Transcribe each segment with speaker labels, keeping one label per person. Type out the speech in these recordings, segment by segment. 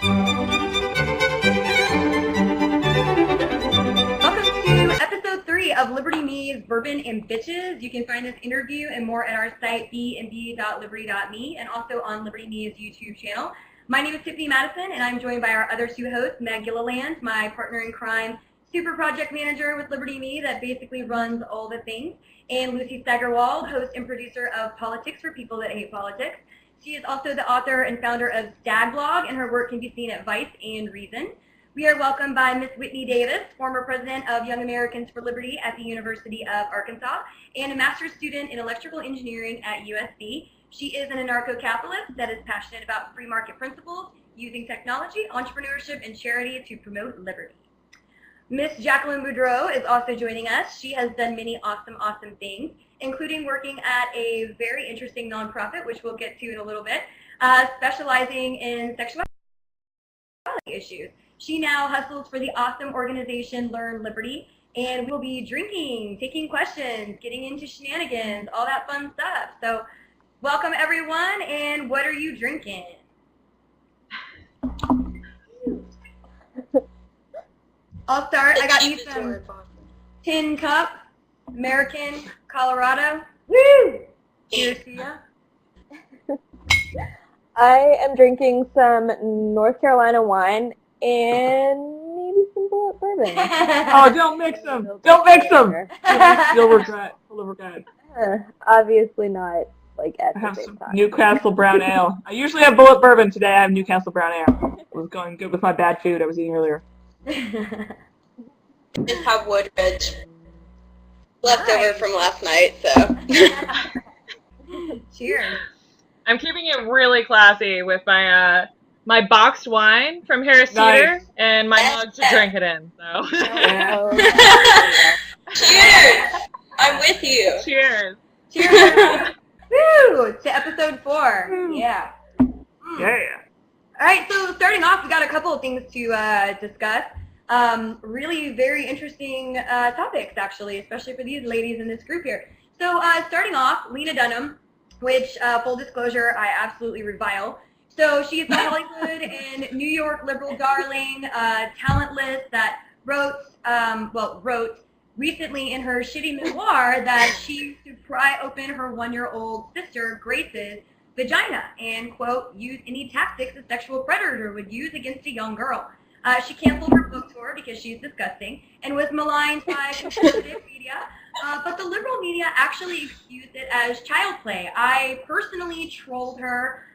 Speaker 1: Welcome to episode 3 of Liberty.mes Bourbon and Bitches. You can find this interview and more at our site b&b.liberty.me and also on Liberty.mes YouTube channel. My name is Tiffany Madison, and I'm joined by our other two hosts, Meg Gilliland, my partner in crime, super project manager with Liberty.me that basically runs all the things, and Lucy Steigerwald, host and producer of Politics for People That Hate Politics. She is also the author and founder of Stag Blog, and her work can be seen at Vice and Reason. We are welcomed by Miss Whitney Davis, former president of Young Americans for Liberty at the University of Arkansas, and a master's student in electrical engineering at USC. She is an anarcho-capitalist that is passionate about free market principles, using technology, entrepreneurship, and charity to promote liberty. Miss Jacqueline Boudreau is also joining us. She has done many awesome things, including working at a very interesting nonprofit, which we'll get to in a little bit, specializing in sexuality issues. She now hustles for the awesome organization Learn Liberty, and we'll be drinking, taking questions, getting into shenanigans, all that fun stuff. So welcome, everyone, and what are you drinking? I'll start. I got you some Tin Cup, American, Colorado. Woo! Cheers to you.
Speaker 2: I am drinking some North Carolina wine and maybe some bullet bourbon.
Speaker 3: Oh, don't mix them. Don't mix them. You'll regret. You'll regret.
Speaker 2: Obviously not like at
Speaker 3: I
Speaker 2: the
Speaker 3: have
Speaker 2: same
Speaker 3: some
Speaker 2: time.
Speaker 3: Newcastle brown ale. I usually have bullet bourbon. Today I have Newcastle brown ale. It was going good with my bad food I was eating earlier.
Speaker 4: Just have Woodridge left over from last night, so.
Speaker 1: Cheers.
Speaker 5: I'm keeping it really classy with my my boxed wine from Harris
Speaker 3: Nice.
Speaker 5: Teeter and my mug to drink it in. So.
Speaker 4: Cheers! I'm with you.
Speaker 5: Cheers.
Speaker 1: Cheers. Woo! To episode 4. Yeah.
Speaker 3: Yeah.
Speaker 1: All right, so starting off, we got a couple of things to discuss. Really very interesting topics, actually, especially for these ladies in this group here. So starting off, Lena Dunham, which, full disclosure, I absolutely revile. So she's a Hollywood and New York liberal darling, talentless, that wrote recently in her shitty memoir that she used to pry open her 1-year-old sister, Grace's, vagina and, quote, use any tactics a sexual predator would use against a young girl. She canceled her book tour because she's disgusting and was maligned by conservative media, but the liberal media actually excused it as child play. I personally trolled her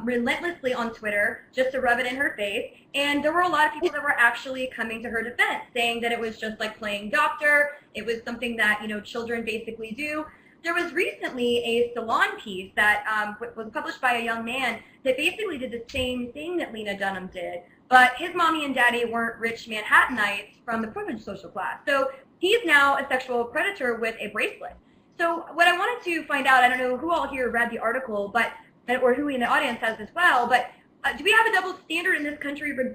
Speaker 1: relentlessly on Twitter just to rub it in her face, and there were a lot of people that were actually coming to her defense, saying that it was just like playing doctor, it was something that, you know, children basically do. There was recently a Salon piece that was published by a young man that basically did the same thing that Lena Dunham did, but his mommy and daddy weren't rich Manhattanites from the privileged social class. So he's now a sexual predator with a bracelet. So what I wanted to find out, I don't know who all here read the article, but or who in the audience has as well, but do we have a double standard in this country with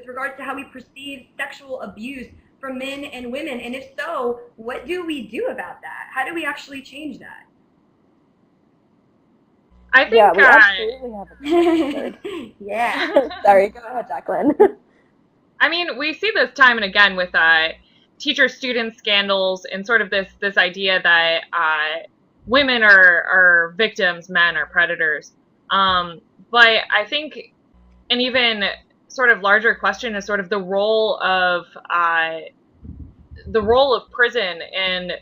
Speaker 1: regards to how we perceive sexual abuse from men and women? And if so, what do we do about that? How do we actually change that?
Speaker 5: I think.
Speaker 2: Yeah, we absolutely have a standard.
Speaker 1: Yeah.
Speaker 2: Sorry, go ahead, Jacqueline.
Speaker 5: I mean, we see this time and again with teacher-student scandals and sort of this idea that women are victims, men are predators. But I think an even sort of larger question is sort of the role of prison and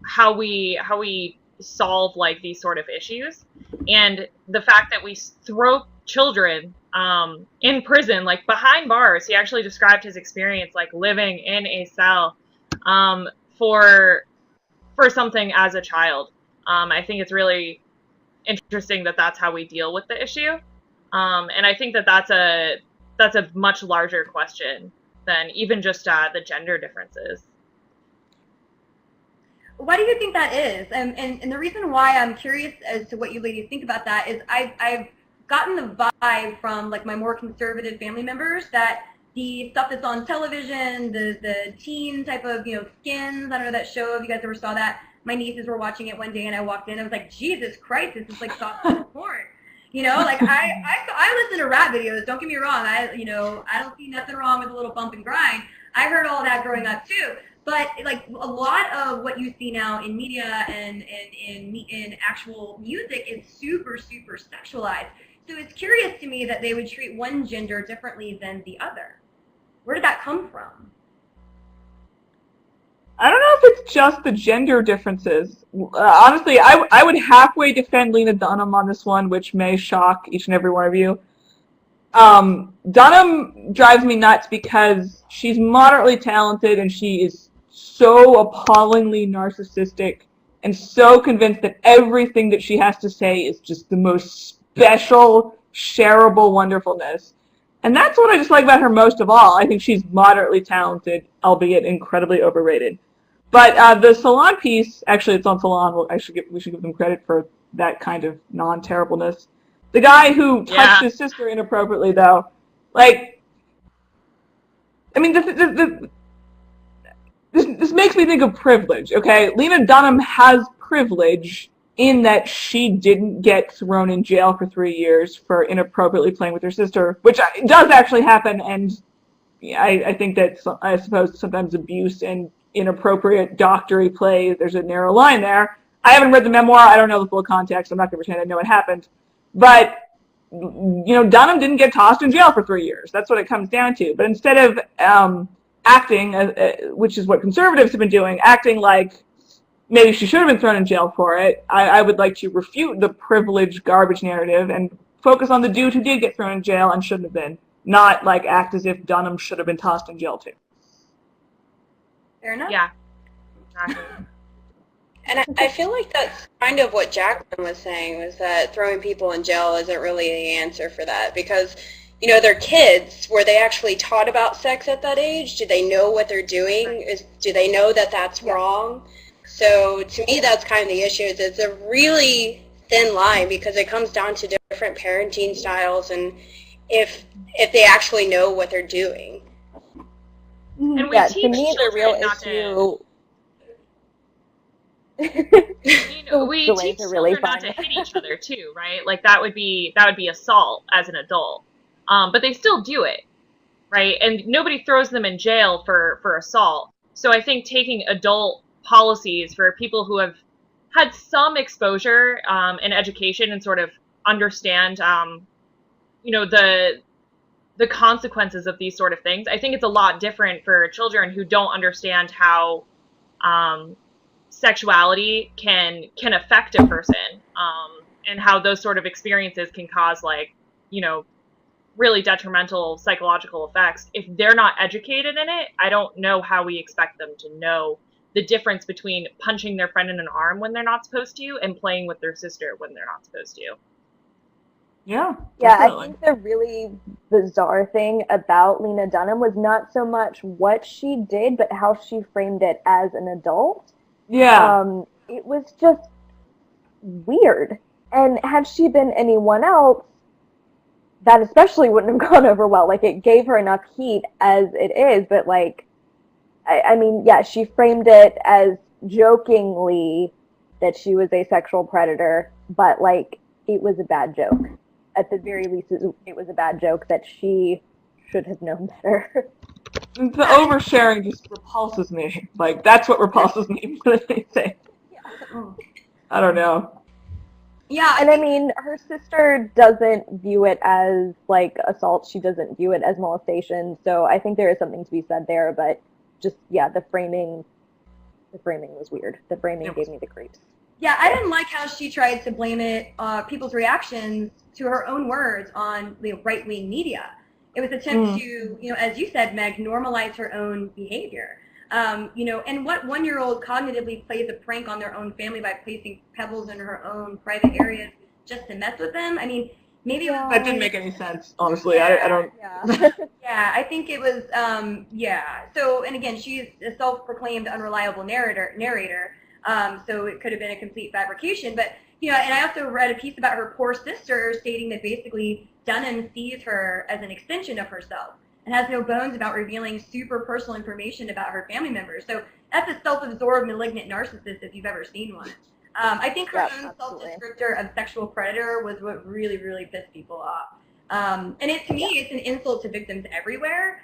Speaker 5: how we solve like these sort of issues, and the fact that we throw children in prison, like behind bars. He actually described his experience like living in a cell for something as a child. I think it's really interesting that that's how we deal with the issue, and I think that that's a much larger question than even just the gender differences.
Speaker 1: Why do you think that is? And the reason why I'm curious as to what you ladies think about that is I've gotten the vibe from like my more conservative family members that the stuff that's on television, the teen type of, you know, Skins, I don't know that show, if you guys ever saw that. My nieces were watching it one day and I walked in and I was like, Jesus Christ, this is like soft porn. Like I listen to rap videos. Don't get me wrong. I don't see nothing wrong with a little bump and grind. I heard all that growing up too. But like a lot of what you see now in media and in actual music is super, super sexualized. So it's curious to me that they would treat one gender differently than the other. Where did that come from?
Speaker 3: I don't know if it's just the gender differences. Honestly, I would halfway defend Lena Dunham on this one, which may shock each and every one of you. Dunham drives me nuts because she's moderately talented and she is so appallingly narcissistic and so convinced that everything that she has to say is just the most special, shareable wonderfulness. And that's what I just like about her most of all. I think she's moderately talented, albeit incredibly overrated. But the Salon piece, actually it's on Salon, we should give them credit for that kind of non-terribleness. The guy who touched his sister inappropriately, though, like, I mean, this makes me think of privilege, okay? Lena Dunham has privilege in that she didn't get thrown in jail for 3 years for inappropriately playing with her sister, which does actually happen, and I think that, I suppose, sometimes abuse and inappropriate doctory play, there's a narrow line there. I haven't read the memoir, I don't know the full context, I'm not going to pretend I know what happened. But, Dunham didn't get tossed in jail for 3 years. That's what it comes down to. But instead of acting, which is what conservatives have been doing, acting like maybe she should have been thrown in jail for it, I would like to refute the privileged garbage narrative and focus on the dude who did get thrown in jail and shouldn't have been, not like act as if Dunham should have been tossed in jail too.
Speaker 1: Fair enough.
Speaker 5: Yeah. Exactly.
Speaker 4: And I feel like that's kind of what Jacqueline was saying, was that throwing people in jail isn't really the answer for that, because, they're kids. Were they actually taught about sex at that age? Do they know what they're doing? Do they know that that's wrong? So to me, that's kind of the issue. It's a really thin line because it comes down to different parenting styles and if they actually know what they're doing.
Speaker 5: And we teach
Speaker 2: to me the real
Speaker 5: not
Speaker 2: issue.
Speaker 5: we teach children not to hit each other too, right? Like that would be assault as an adult, but they still do it, right? And nobody throws them in jail for assault. So I think taking adult policies for people who have had some exposure and education and sort of understand, the consequences of these sort of things. I think it's a lot different for children who don't understand how sexuality can affect a person, and how those sort of experiences can cause really detrimental psychological effects. If they're not educated in it, I don't know how we expect them to know the difference between punching their friend in an arm when they're not supposed to and playing with their sister when they're not supposed to.
Speaker 3: Yeah,
Speaker 2: I think the really bizarre thing about Lena Dunham was not so much what she did, but how she framed it as an adult.
Speaker 3: Yeah.
Speaker 2: It was just weird. And had she been anyone else, that especially wouldn't have gone over well. Like, it gave her enough heat as it is, but I mean, she framed it as jokingly that she was a sexual predator, but it was a bad joke. At the very least, it was a bad joke that she should have known better.
Speaker 3: The oversharing just repulses me. That's what repulses me more than anything. I don't know.
Speaker 1: Yeah.
Speaker 2: And I mean, her sister doesn't view it as assault. She doesn't view it as molestation. So I think there is something to be said there. But just the framing was weird. The framing gave me the creeps.
Speaker 1: Yeah, I didn't like how she tried to blame it, people's reactions to her own words on the right-wing media. It was an attempt to, as you said, Meg, normalize her own behavior. And what 1-year-old cognitively plays a prank on their own family by placing pebbles in her own private areas just to mess with them? I mean, maybe it was...
Speaker 3: That didn't make any sense, honestly. I don't...
Speaker 1: Yeah, I think it was, So, and again, she's a self-proclaimed unreliable narrator. So it could have been a complete fabrication. But, and I also read a piece about her poor sister stating that basically Dunham sees her as an extension of herself and has no bones about revealing super personal information about her family members. So that's a self-absorbed malignant narcissist if you've ever seen one. I think her
Speaker 2: Yep,
Speaker 1: own
Speaker 2: absolutely.
Speaker 1: self-descriptor of sexual predator was what really, really pissed people off. And it, to me, it's an insult to victims everywhere.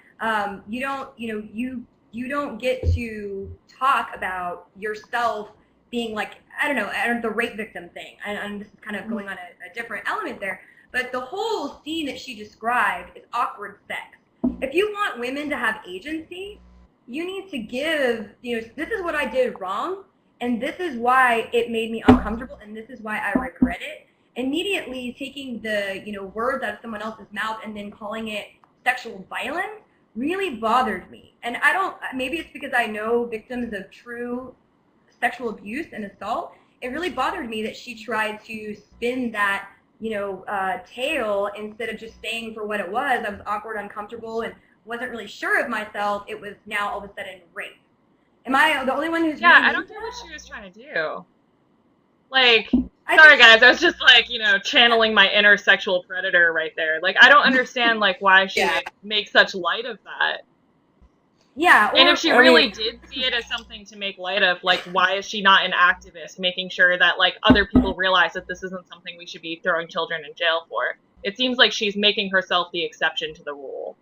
Speaker 1: You don't get to talk about yourself being like, I don't know, the rape victim thing. And this is kind of going on a different element there. But the whole scene that she described is awkward sex. If you want women to have agency, you need to give, this is what I did wrong, and this is why it made me uncomfortable, and this is why I regret it. Immediately taking the, words out of someone else's mouth and then calling it sexual violence really bothered me. And maybe it's because I know victims of true sexual abuse and assault. It really bothered me that she tried to spin that, tale instead of just saying for what it was. I was awkward, uncomfortable, and wasn't really sure of myself. It was now all of a sudden rape. Am I the only one who's
Speaker 5: Yeah,
Speaker 1: really
Speaker 5: I don't get what she was trying to do. Like, sorry guys, I was just like, channeling my inner sexual predator right there. Like, I don't understand like why she would make such light of that.
Speaker 1: Yeah.
Speaker 5: And if she really did see it as something to make light of, like, why is she not an activist, making sure that like other people realize that this isn't something we should be throwing children in jail for? It seems like she's making herself the exception to the rule.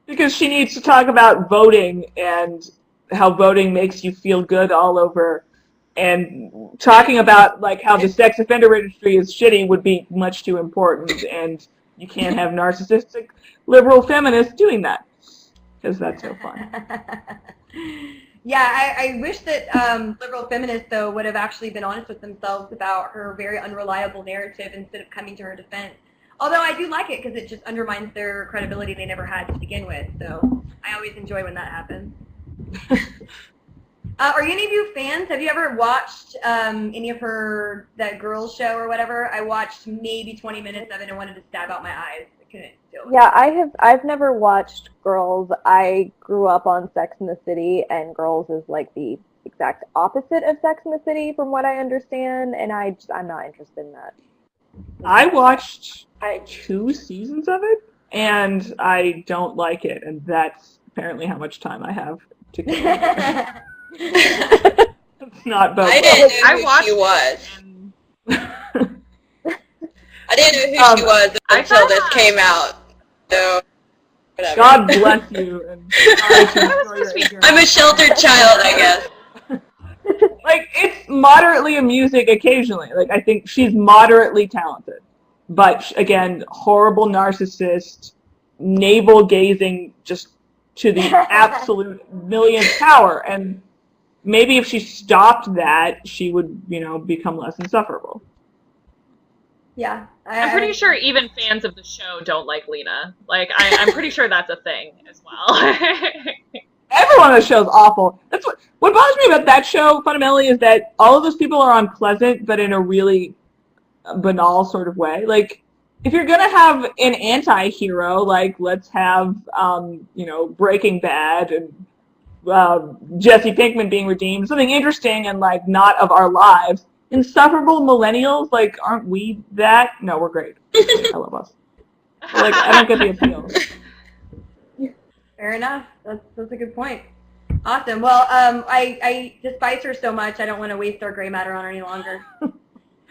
Speaker 3: Because she needs to talk about voting and how voting makes you feel good all over, and talking about like how the sex offender registry is shitty would be much too important, and you can't have narcissistic liberal feminists doing that because that's so fun.
Speaker 1: Yeah, I wish that liberal feminists, though, would have actually been honest with themselves about her very unreliable narrative instead of coming to her defense. Although I do like it because it just undermines their credibility they never had to begin with. So I always enjoy when that happens. Are any of you fans? Have you ever watched any of that girls show or whatever? I watched maybe 20 minutes of it and wanted to stab out my eyes. I couldn't deal with it.
Speaker 2: Yeah, I've never watched Girls. I grew up on Sex and the City, and Girls is like the exact opposite of Sex and the City from what I understand, and I'm not interested in that.
Speaker 3: I watched 2 seasons of it, and I don't like it, and that's apparently how much time I have to kill. It's not both.
Speaker 4: I didn't know who she was. I didn't know who she was until this came out. So, whatever.
Speaker 3: God bless you. And
Speaker 4: I'm a sheltered child, I guess.
Speaker 3: Like, it's moderately amusing occasionally. Like, I think she's moderately talented. But, again, horrible narcissist, navel-gazing just to the absolute millionth power. And maybe if she stopped that, she would, become less insufferable.
Speaker 1: Yeah.
Speaker 5: I'm pretty sure even fans of the show don't like Lena. Like, I'm pretty sure that's a thing as well.
Speaker 3: Everyone on the show is awful. That's what bothers me about that show, fundamentally, is that all of those people are unpleasant, but in a really banal sort of way. Like, if you're gonna have an anti-hero, like, let's have, Breaking Bad and Jesse Pinkman being redeemed, something interesting and, like, not of our lives. Insufferable millennials, like, aren't we that? No, we're great. I love us. But, like, I don't get the appeal.
Speaker 1: Fair enough. That's a good point. Awesome. Well, I despise her so much, I don't want to waste our gray matter on her any longer. So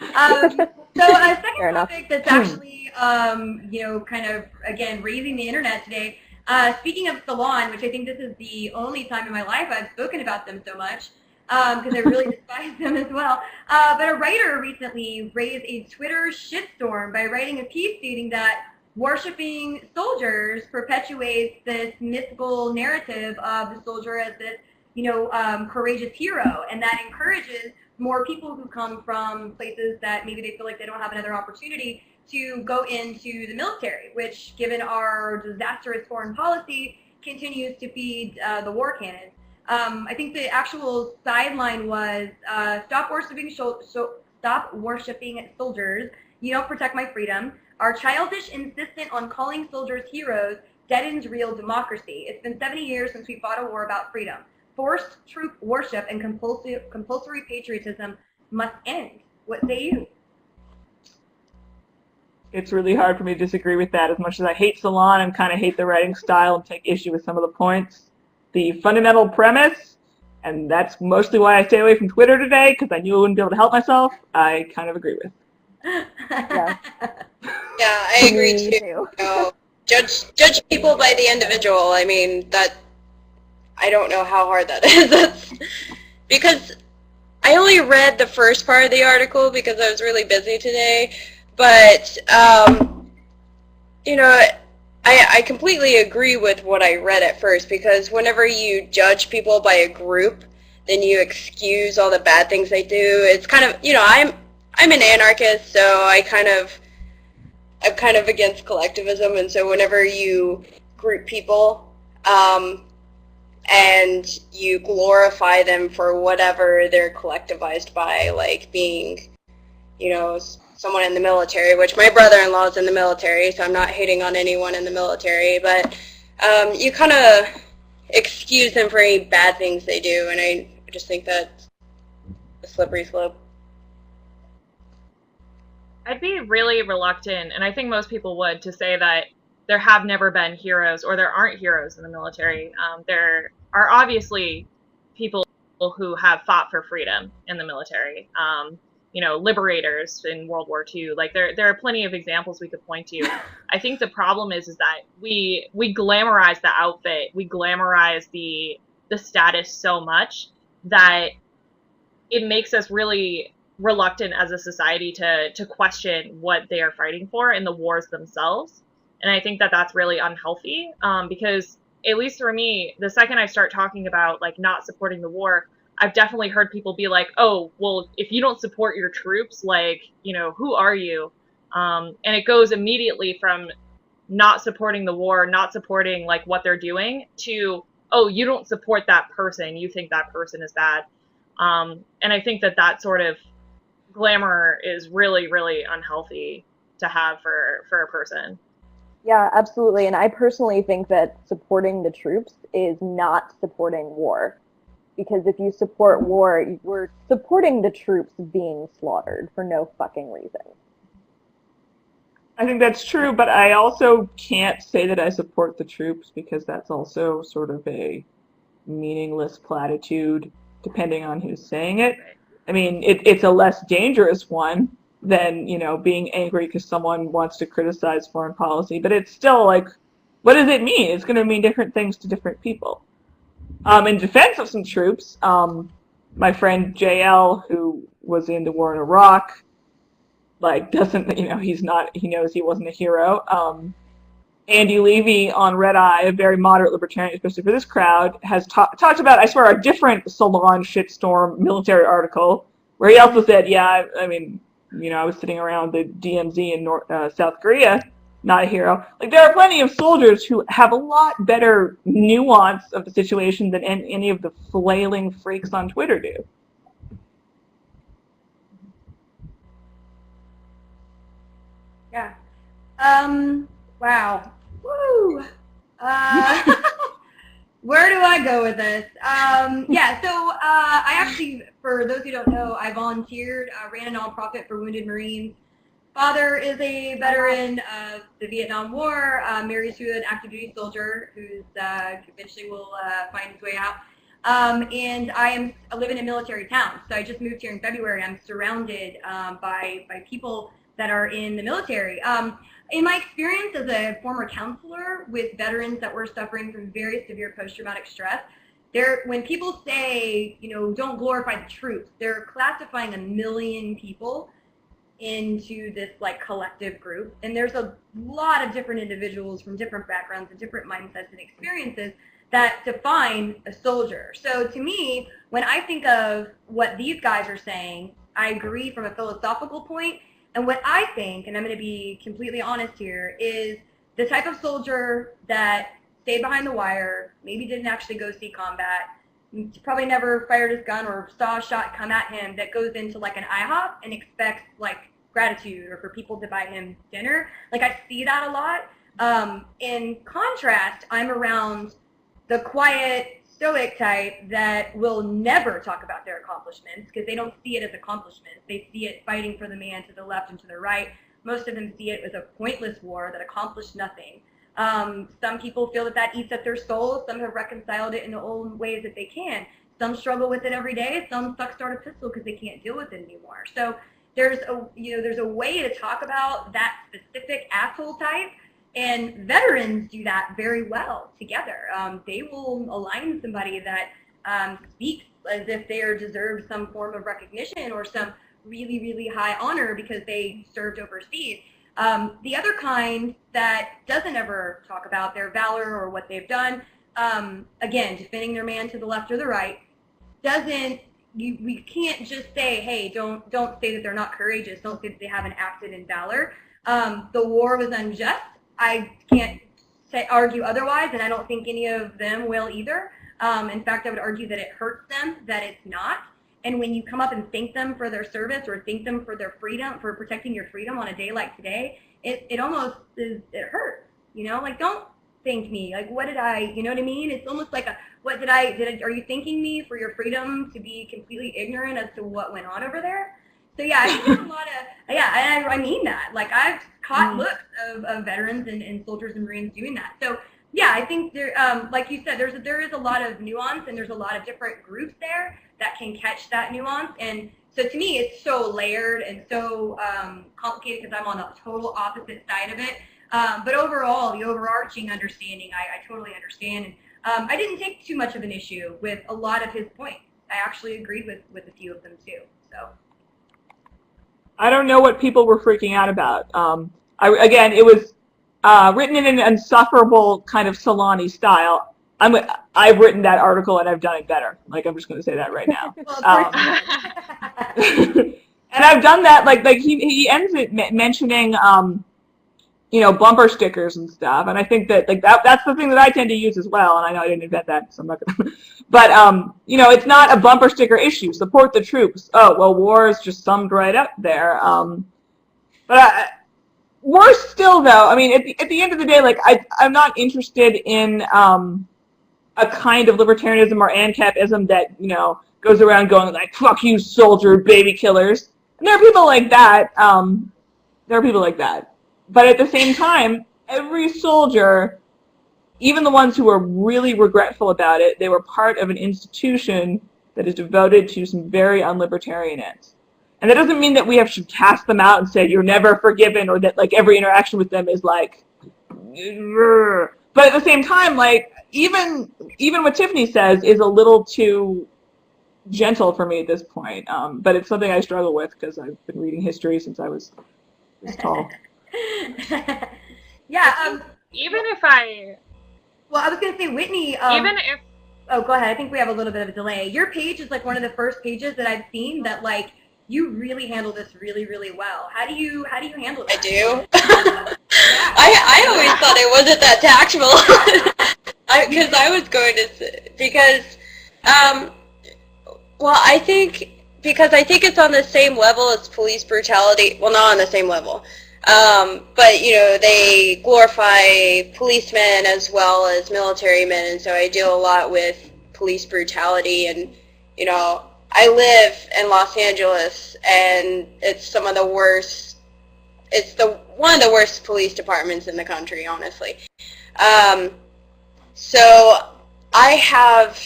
Speaker 1: a second topic that's actually, kind of, again, raising the internet today. Speaking of salon, which I think this is the only time in my life I've spoken about them so much, because I really despise them as well. But a writer recently raised a Twitter shitstorm by writing a piece stating that worshipping soldiers perpetuates this mythical narrative of the soldier as this, courageous hero, and that encourages more people who come from places that maybe they feel like they don't have another opportunity to go into the military, which, given our disastrous foreign policy, continues to feed the war cannon. I think the actual sideline was, stop worshiping soldiers. You don't protect my freedom. Our childish insistence on calling soldiers heroes deadens real democracy. It's been 70 years since we fought a war about freedom. Forced troop worship and compulsory patriotism must end. What say you?
Speaker 3: It's really hard for me to disagree with that. As much as I hate Salon and kind of hate the writing style and take issue with some of the points, the fundamental premise And that's mostly why I stay away from Twitter today, because I knew I wouldn't be able to help myself. I kind of agree with.
Speaker 2: Yeah.
Speaker 4: Yeah, I agree
Speaker 2: Me
Speaker 4: too.
Speaker 2: too.
Speaker 4: You know, judge people by the individual. I mean, that, I don't know how hard that is. That's, because I only read the first part of the article because I was really busy today. But, you know, I completely agree with what I read at first, because whenever you judge people by a group, then you excuse all the bad things they do. It's kind of, you know, I'm an anarchist, so I'm kind of against collectivism, and so whenever you group people and you glorify them for whatever they're collectivized by, like being, you know, someone in the military, which my brother-in-law is in the military, so I'm not hating on anyone in the military, but you kind of excuse them for any bad things they do, and I just think that's a slippery slope.
Speaker 5: I'd be really reluctant, and I think most people would, to say that there have never been heroes or there aren't heroes in the military. There are obviously people who have fought for freedom in the military. You know, liberators in World War II. Like there are plenty of examples we could point to. I think the problem is that we glamorize the outfit, we glamorize the status so much that it makes us really reluctant as a society to question what they are fighting for in the wars themselves. And I think that that's really unhealthy, because at least for me, the second I start talking about like not supporting the war, I've definitely heard people be like, oh, well, if you don't support your troops, like, you know, who are you? And it goes immediately from not supporting the war, not supporting like what they're doing, to, oh, you don't support that person, you think that person is bad. And I think that that sort of glamour is really, really unhealthy to have for a person.
Speaker 2: Yeah, absolutely. And I personally think that supporting the troops is not supporting war. Because if you support war, you're supporting the troops being slaughtered for no fucking reason.
Speaker 3: I think that's true, but I also can't say that I support the troops, because that's also sort of a meaningless platitude, depending on who's saying it. I mean, it's a less dangerous one than, you know, being angry because someone wants to criticize foreign policy, but it's still like, what does it mean? It's going to mean different things to different people. In defense of some troops, my friend JL, who was in the war in Iraq, like, doesn't, you know, he knows he wasn't a hero. Andy Levy on Red Eye, a very moderate libertarian, especially for this crowd, has talked about, I swear, a different Salon shitstorm military article, where he also said, yeah, I mean, you know, I was sitting around the DMZ in South Korea, not a hero. Like, there are plenty of soldiers who have a lot better nuance of the situation than any of the flailing freaks on Twitter do.
Speaker 1: Yeah. Wow. Woo. Where do I go with this? Yeah, so I actually, for those who don't know, I volunteered, ran a nonprofit for wounded Marines. Father is a veteran of the Vietnam War, married to an active duty soldier who's eventually will find his way out. And I live in a military town, so I just moved here in February. I'm surrounded by people that are in the military. In my experience as a former counselor with veterans that were suffering from very severe post-traumatic stress, when people say, you know, don't glorify the troops, they're classifying 1 million people into this like collective group. And there's a lot of different individuals from different backgrounds and different mindsets and experiences that define a soldier. So to me, when I think of what these guys are saying, I agree from a philosophical point. And what I think, and I'm going to be completely honest here, is the type of soldier that stayed behind the wire, maybe didn't actually go see combat, probably never fired his gun or saw a shot come at him, that goes into like an IHOP and expects like gratitude or for people to buy him dinner. Like, I see that a lot. In contrast, I'm around the quiet, stoic type that will never talk about their accomplishments because they don't see it as accomplishments. They see it fighting for the man to the left and to the right. Most of them see it as a pointless war that accomplished nothing. Some people feel that eats at their soul. Some have reconciled it in the old ways that they can. Some struggle with it every day. Some suck start a pistol because they can't deal with it anymore. So there's a way to talk about that specific asshole type, and veterans do that very well together. They will align somebody that speaks as if they deserve some form of recognition or some really, really high honor because they served overseas. The other kind that doesn't ever talk about their valor or what they've done, again, defending their man to the left or the right, we can't just say, hey, don't say that they're not courageous. Don't say that they haven't acted in valor. The war was unjust. I can't argue otherwise, and I don't think any of them will either. In fact, I would argue that it hurts them that it's not. And when you come up and thank them for their service or thank them for their freedom, for protecting your freedom on a day like today, it almost it hurts. Like, don't thank me. Like, what did I, you know what I mean? It's almost like are you thanking me for your freedom to be completely ignorant as to what went on over there? So yeah, I think there's a lot of, and I mean that. Like, I've caught looks of veterans and soldiers and Marines doing that. So yeah, I think there, like you said, there is a lot of nuance, and there's a lot of different groups there that can catch that nuance. And so to me, it's so layered and so complicated because I'm on the total opposite side of it. But overall, the overarching understanding, I totally understand. And I didn't take too much of an issue with a lot of his points. I actually agreed with a few of them too. So
Speaker 3: I don't know what people were freaking out about. Again, it was written in an insufferable kind of Solani style. I've written that article and I've done it better. Like, I'm just going to say that right now. And I've done that. Like he ends it mentioning, bumper stickers and stuff. And I think that that's the thing that I tend to use as well. And I know I didn't invent that, so I'm not going to. But it's not a bumper sticker issue. Support the troops. Oh well, war is just summed right up there. Worse still, though. I mean, at the end of the day, like I'm not interested in a kind of libertarianism or ANCAPism that goes around going like "fuck you, soldier, baby killers." And there are people like that. But at the same time, every soldier, even the ones who are really regretful about it, they were part of an institution that is devoted to some very unlibertarian ends. And that doesn't mean that we should cast them out and say you're never forgiven, or that like every interaction with them is like. But at the same time, like even what Tiffany says is a little too gentle for me at this point. But it's something I struggle with because I've been reading history since I was this tall.
Speaker 1: Yeah.
Speaker 5: Even if I.
Speaker 1: Well, I was gonna say, Whitney.
Speaker 5: Even if.
Speaker 1: Oh, go ahead. I think we have a little bit of a delay. Your page is like one of the first pages that I've seen that like you really handle this really, really well. How do you handle that?
Speaker 4: I do. I always thought it wasn't that tactful. Because I was going to say, I think it's on the same level as police brutality. Well, not on the same level. But, they glorify policemen as well as military men, and so I deal a lot with police brutality. And, I live in Los Angeles, and it's some of the worst. It's one of the worst police departments in the country, honestly. So I have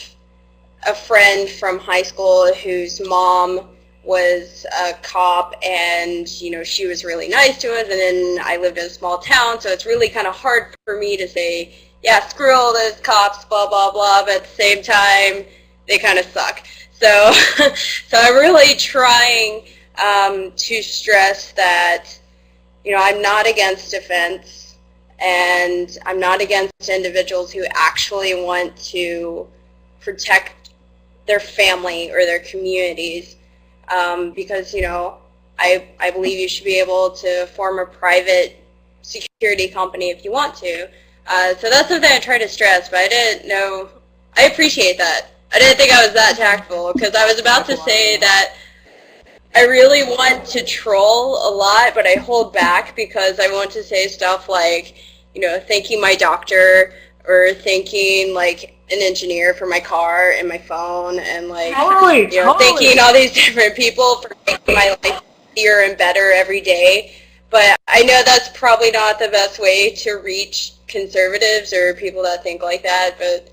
Speaker 4: a friend from high school whose mom was a cop, and she was really nice to us, and then I lived in a small town, so it's really kind of hard for me to say, yeah, screw all those cops, blah blah blah, but at the same time they kind of suck. So I'm really trying to stress that I'm not against defense, and I'm not against individuals who actually want to protect their family or their communities. Because, I believe you should be able to form a private security company if you want to. So that's something I try to stress, but I didn't know. I appreciate that. I didn't think I was that tactful, because I was about to say that I really want to troll a lot, but I hold back because I want to say stuff like, thanking my doctor, or thanking, like, an engineer for my car and my phone, and like thanking all these different people for making my life easier and better every day. But I know that's probably not the best way to reach conservatives or people that think like that, but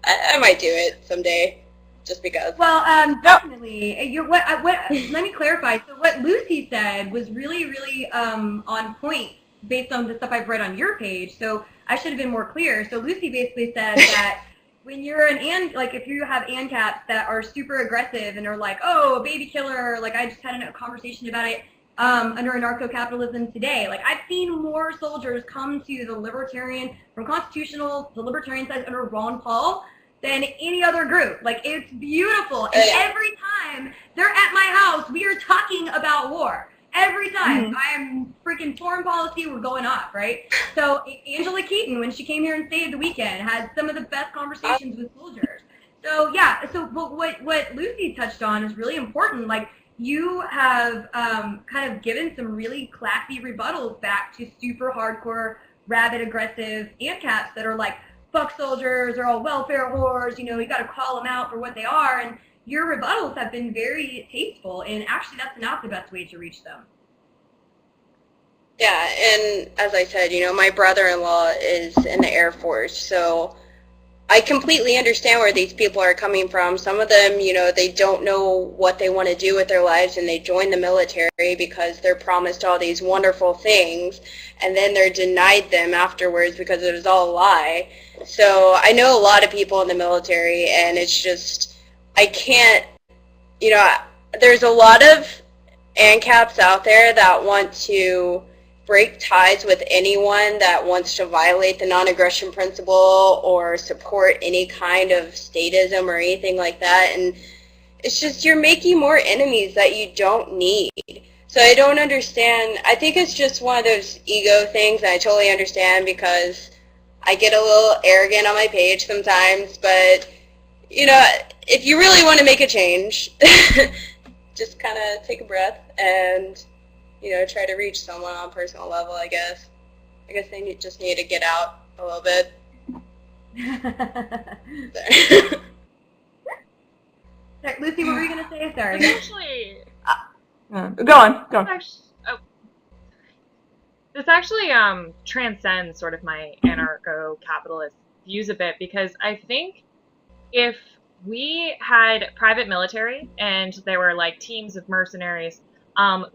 Speaker 4: I might do it someday. just because.
Speaker 1: Well, definitely. Let me clarify. So what Lucy said was really, really on point based on the stuff I've read on your page. So I should have been more clear. So Lucy basically said that when you're if you have ANCAPs that are super aggressive and are like, oh, a baby killer, like I just had a conversation about it under anarcho-capitalism today. Like I've seen more soldiers come to the libertarian, from constitutional to libertarian side under Ron Paul than any other group. Like it's beautiful. And every time they're at my house, we are talking about war. Every time. I'm freaking foreign policy, we're going off, right? So Angela Keaton, when she came here and stayed the weekend, had some of the best conversations with soldiers. So yeah, but what Lucy touched on is really important. Like you have kind of given some really classy rebuttals back to super hardcore, rabid, aggressive ANCAPs that are like, fuck soldiers, they're all welfare whores, you got to call them out for what they are. And your rebuttals have been very tasteful, and actually that's not the best way to reach them.
Speaker 4: Yeah, and as I said, my brother-in-law is in the Air Force, so I completely understand where these people are coming from. Some of them, they don't know what they want to do with their lives, and they join the military because they're promised all these wonderful things, and then they're denied them afterwards because it was all a lie. So I know a lot of people in the military, and it's just, I can't, there's a lot of ANCAPs out there that want to break ties with anyone that wants to violate the non-aggression principle or support any kind of statism or anything like that. And it's just you're making more enemies that you don't need. So I don't understand. I think it's just one of those ego things, and I totally understand because I get a little arrogant on my page sometimes, but if you really want to make a change, just kind of take a breath and, try to reach someone on a personal level, I guess. I guess they just need to get out a little bit.
Speaker 1: Lucy, what were you going to say? Sorry.
Speaker 3: Go on.
Speaker 5: This actually transcends sort of my anarcho-capitalist views a bit, because I think if we had private military and there were like teams of mercenaries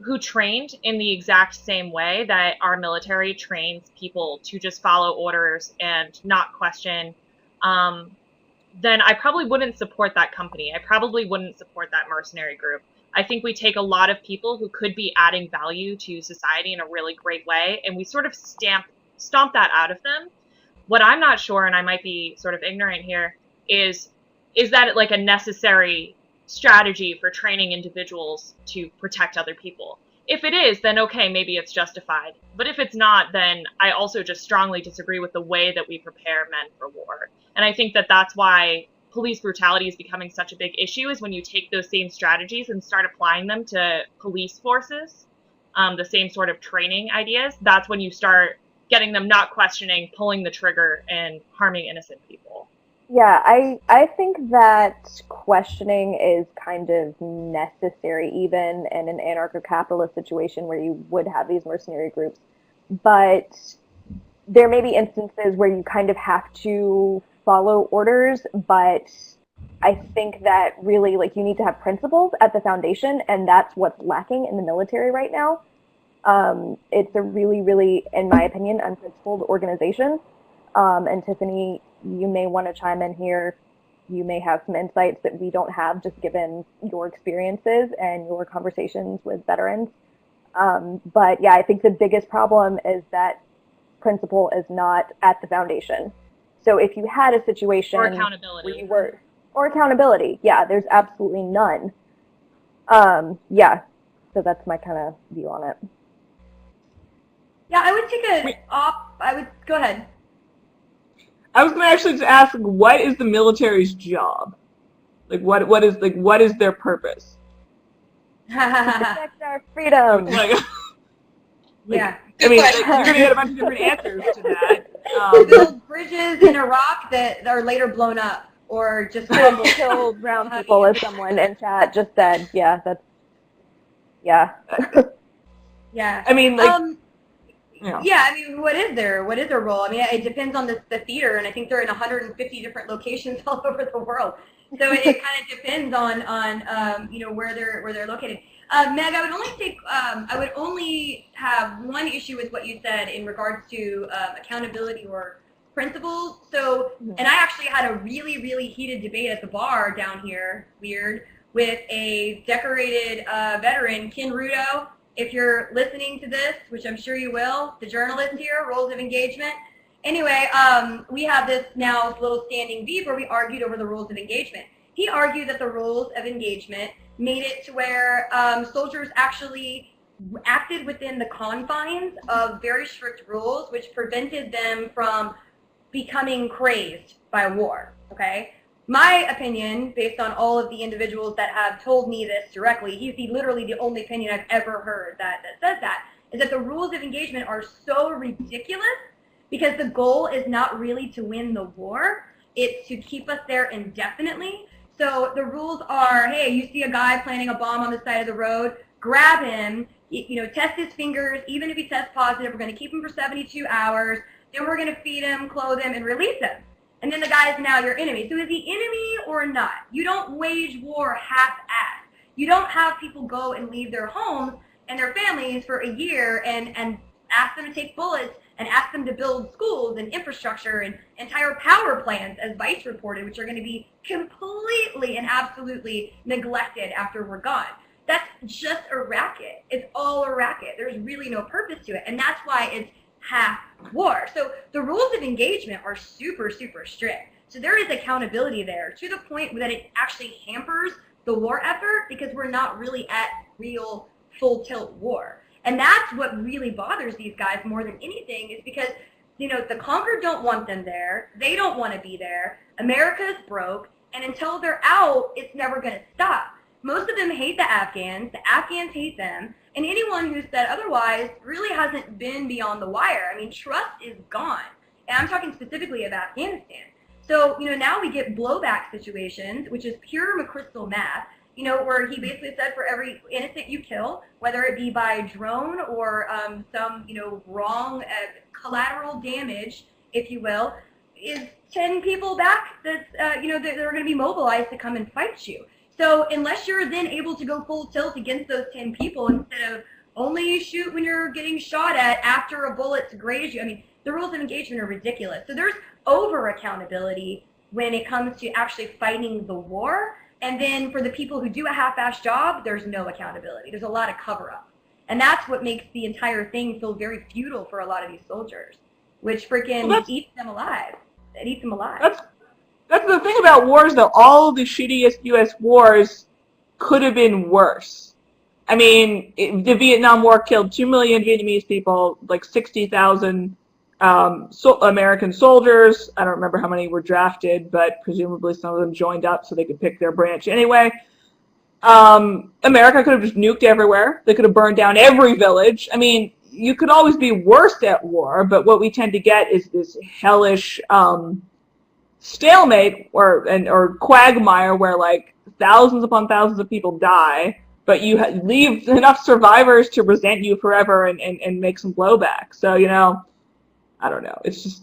Speaker 5: who trained in the exact same way that our military trains people to just follow orders and not question, then I probably wouldn't support that company. I probably wouldn't support that mercenary group. I think we take a lot of people who could be adding value to society in a really great way, and we sort of stomp that out of them. What I'm not sure, and I might be sort of ignorant here, is that like a necessary strategy for training individuals to protect other people? If it is, then okay, maybe it's justified. But if it's not, then I also just strongly disagree with the way that we prepare men for war. And I think that that's why police brutality is becoming such a big issue, is when you take those same strategies and start applying them to police forces, the same sort of training ideas, that's when you start getting them not questioning, pulling the trigger, and harming innocent people.
Speaker 2: Yeah, I think that questioning is kind of necessary even in an anarcho-capitalist situation where you would have these mercenary groups. But there may be instances where you kind of have to follow orders, but I think that really, like, you need to have principles at the foundation, and that's what's lacking in the military right now. It's a really, really, in my opinion, unprincipled organization. And Tiffany, you may want to chime in here. You may have some insights that we don't have, just given your experiences and your conversations with veterans. But yeah, I think the biggest problem is that principle is not at the foundation. So if you had a situation
Speaker 5: or accountability,
Speaker 2: where you were, or accountability, yeah, there's absolutely none. Yeah, so that's my kind of view on it.
Speaker 1: Yeah, I would take go ahead.
Speaker 3: I was going to actually just ask, what is the military's job? Like, what is their purpose?
Speaker 2: Protect our freedom.
Speaker 1: Yeah.
Speaker 3: I mean, you're going to get a bunch of different answers to that.
Speaker 1: Build bridges in Iraq that are later blown up, or just
Speaker 2: kill brown people, as someone in chat just said. Yeah, that's, yeah.
Speaker 1: Yeah.
Speaker 3: I mean, like,
Speaker 1: yeah, I mean, what is their role? I mean, it depends on the theater, and I think they're in 150 different locations all over the world. So it kind of depends on where they're located. Meg, I would only have one issue with what you said in regards to accountability or principles. So, and I actually had a really, really heated debate at the bar down here, with a decorated veteran, Ken Rudo. If you're listening to this, which I'm sure you will, the journalist here, rules of engagement. Anyway, we have this now little standing beef where we argued over the rules of engagement. He argued that the rules of engagement made it to where soldiers actually acted within the confines of very strict rules, which prevented them from becoming crazed by war, okay? My opinion, based on all of the individuals that have told me this directly, he's literally the only opinion I've ever heard that says that, is that the rules of engagement are so ridiculous because the goal is not really to win the war, it's to keep us there indefinitely. So the rules are, hey, you see a guy planting a bomb on the side of the road, grab him, test his fingers, even if he tests positive, we're going to keep him for 72 hours, then we're going to feed him, clothe him, and release him. And then the guy is now your enemy. So is he enemy or not? You don't wage war half-assed. You don't have people go and leave their homes and their families for a year and ask them to take bullets and ask them to build schools and infrastructure and entire power plants, as Vice reported, which are going to be completely and absolutely neglected after we're gone. That's just a racket. It's all a racket. There's really no purpose to it. And that's why it's half war. So the rules of engagement are super, super strict. So there is accountability there to the point that it actually hampers the war effort because we're not really at real full tilt war. And that's what really bothers these guys more than anything is because, the conquered don't want them there. They don't want to be there. America's broke. And until they're out, it's never going to stop. Most of them hate the Afghans hate them, and anyone who said otherwise really hasn't been beyond the wire. I mean, trust is gone, and I'm talking specifically of Afghanistan. So, now we get blowback situations, which is pure McChrystal math, where he basically said for every innocent you kill, whether it be by drone or some, wrong collateral damage, if you will, is 10 people back that's, that are going to be mobilized to come and fight you. So unless you're then able to go full tilt against those 10 people instead of only shoot when you're getting shot at after a bullet's grazed you, I mean, the rules of engagement are ridiculous. So there's over accountability when it comes to actually fighting the war. And then for the people who do a half-assed job, there's no accountability. There's a lot of cover-up. And that's what makes the entire thing feel very futile for a lot of these soldiers, which freaking eats them alive. It eats them alive.
Speaker 3: That's the thing about wars, though. All the shittiest U.S. wars could have been worse. I mean, the Vietnam War killed 2 million Vietnamese people, like 60,000 American soldiers. I don't remember how many were drafted, but presumably some of them joined up so they could pick their branch anyway. America could have just nuked everywhere. They could have burned down every village. I mean, you could always be worse at war, but what we tend to get is this hellish stalemate or quagmire where like thousands upon thousands of people die, but you leave enough survivors to resent you forever and make some blowback. So, I don't know. It's just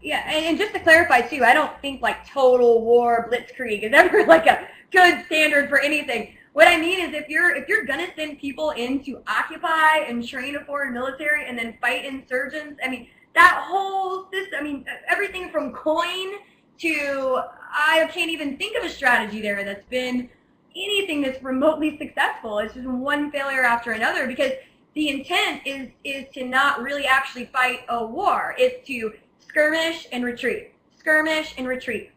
Speaker 1: yeah, and just to clarify too, I don't think like total war blitzkrieg is ever like a good standard for anything. What I mean is if you're gonna send people in to occupy and train a foreign military and then fight insurgents, I mean, that whole system, I mean, everything from coin to, I can't even think of a strategy there that's been anything that's remotely successful. It's just one failure after another because the intent is to not really actually fight a war. It's to skirmish and retreat,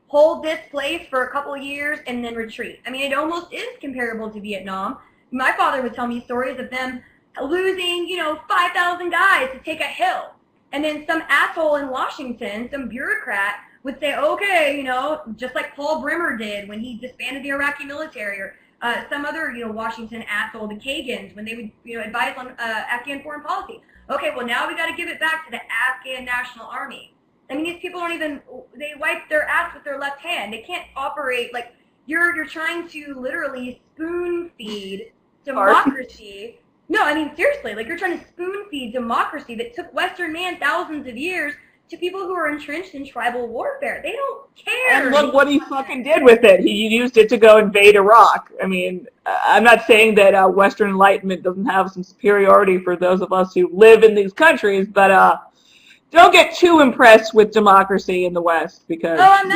Speaker 1: hold this place for a couple of years and then retreat. I mean, it almost is comparable to Vietnam. My father would tell me stories of them losing, 5,000 guys to take a hill. And then some asshole in Washington, some bureaucrat, would say, okay, just like Paul Bremer did when he disbanded the Iraqi military, or some other, Washington asshole, the Kagans, when they would, advise on Afghan foreign policy. Okay, well, now we got to give it back to the Afghan National Army. I mean, these people they wipe their ass with their left hand. They can't operate, like, you're trying to literally spoon feed democracy. No, I mean, seriously, like, you're trying to spoon feed democracy that took Western man thousands of years to people who are entrenched in tribal warfare. They don't care.
Speaker 3: And look what he fucking did with it. He used it to go invade Iraq. I mean, I'm not saying that Western Enlightenment doesn't have some superiority for those of us who live in these countries, but don't get too impressed with democracy in the West because.
Speaker 1: Oh, I'm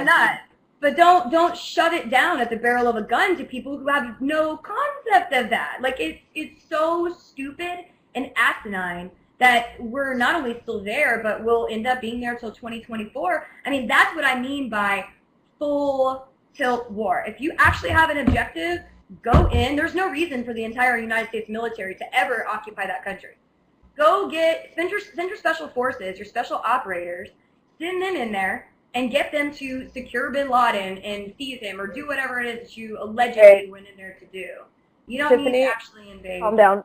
Speaker 1: not. But don't shove it down at the barrel of a gun to people who have no concept of that. Like, it's so stupid and asinine that we're not only still there, but we'll end up being there till 2024. I mean, that's what I mean by full tilt war. If you actually have an objective, go in. There's no reason for the entire United States military to ever occupy that country. Go send your special forces, your special operators, send them in there, and get them to secure bin Laden and seize him or do whatever it is that you allegedly went in there to do. You don't
Speaker 2: Tiffany,
Speaker 1: need to actually invade.
Speaker 2: Calm down.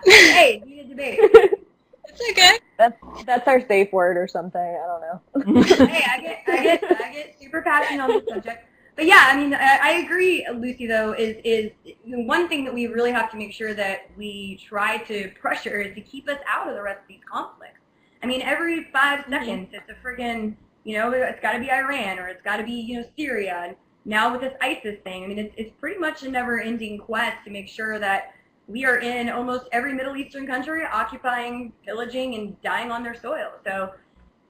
Speaker 1: Hey, you need a debate.
Speaker 4: It's okay.
Speaker 2: That's our safe word or something. I don't know.
Speaker 1: Hey, I get super passionate on this subject. But yeah, I mean, I agree, Lucy, though, is one thing that we really have to make sure that we try to pressure is to keep us out of the rest of these conflicts. I mean, every 5 seconds, it's a friggin', it's got to be Iran or it's got to be, Syria. And now with this ISIS thing, I mean, it's pretty much a never-ending quest to make sure that we are in almost every Middle Eastern country occupying, pillaging, and dying on their soil. So,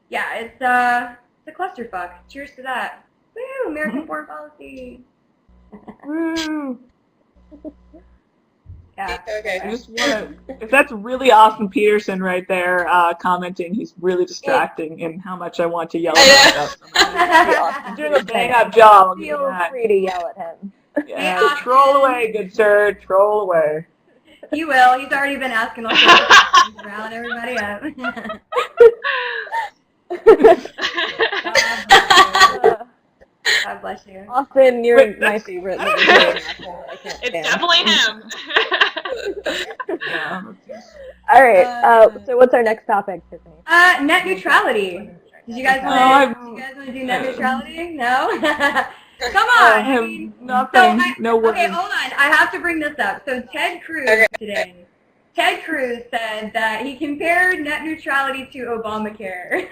Speaker 1: yeah, it's a clusterfuck. Cheers to that. Woo, American foreign policy. Yeah.
Speaker 4: Okay.
Speaker 3: I just want to, if that's really Austin Peterson right there commenting, he's really distracting in how much I want to yell at him. He's doing a bang-up job. I'll give you
Speaker 2: Feel
Speaker 3: that.
Speaker 2: free to yell at him.
Speaker 3: Yeah, troll away, good sir, troll away.
Speaker 1: He will. He's already been asking all sorts of questions around everybody up. God bless you.
Speaker 2: Austin, you're
Speaker 3: Wait,
Speaker 2: my favorite.
Speaker 5: It's definitely him.
Speaker 3: Yeah.
Speaker 2: All right. So what's our next topic, Tiffany?
Speaker 1: Net neutrality. Did you guys want to do net neutrality? No? Come on. I mean,
Speaker 3: nothing. No worries.
Speaker 1: Okay, hold on. I have to bring this up. So Ted Cruz today. Ted Cruz said that he compared net neutrality to Obamacare.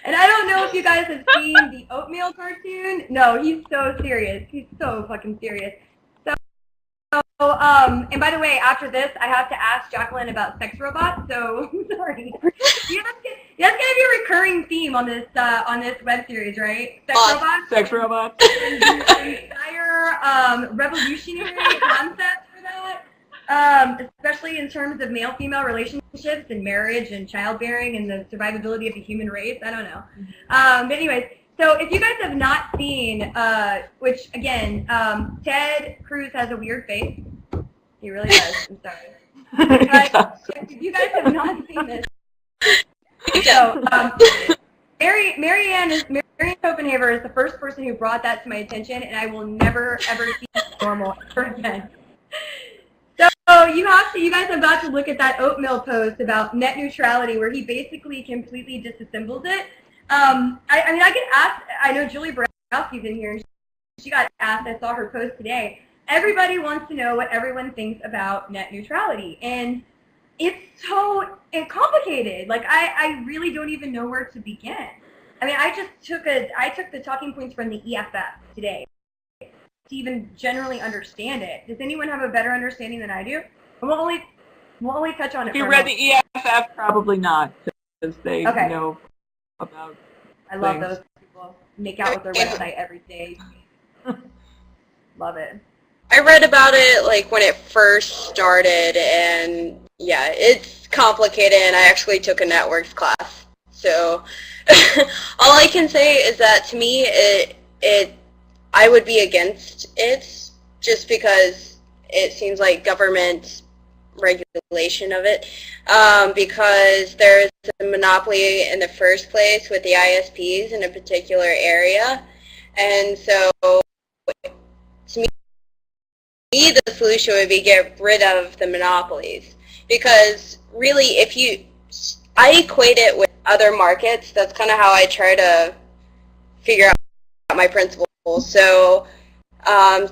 Speaker 1: And I don't know if you guys have seen the oatmeal cartoon. No, he's so serious. He's so fucking serious. So, and by the way, after this, I have to ask Jacqueline about sex robots. So, sorry. That's gonna be a recurring theme on this web series, right? Sex robots.
Speaker 3: Sex robots.
Speaker 1: The entire revolutionary concept for that, especially in terms of male-female relationships and marriage and childbearing and the survivability of the human race. I don't know. But anyways, so if you guys have not seen, which again, Ted Cruz has a weird face. He really does. I'm sorry. But if you guys have not seen this, so Marianne Copenhaver is the first person who brought that to my attention, and I will never ever see normal ever again. So you guys are about to look at that oatmeal post about net neutrality, where he basically completely disassembles it. I mean, I get asked. I know Julie Borowski's in here, and she got asked. I saw her post today. Everybody wants to know what everyone thinks about net neutrality, and it's so complicated. Like I really don't even know where to begin. I mean, I took the talking points from the EFF today to even generally understand it. Does anyone have a better understanding than I do? And we'll only touch on it.
Speaker 3: If you read the EFF, probably not, because they know about.
Speaker 1: I love those people. Make out with their website every day. Love it.
Speaker 4: I read about it like when it first started, and yeah, it's complicated, and I actually took a networks class. So all I can say is that to me, I would be against it just because it seems like government regulation of it, because there's a monopoly in the first place with the ISPs in a particular area, and so to me the solution would be get rid of the monopolies, because really I equate it with other markets. That's kind of how I try to figure out my principles. So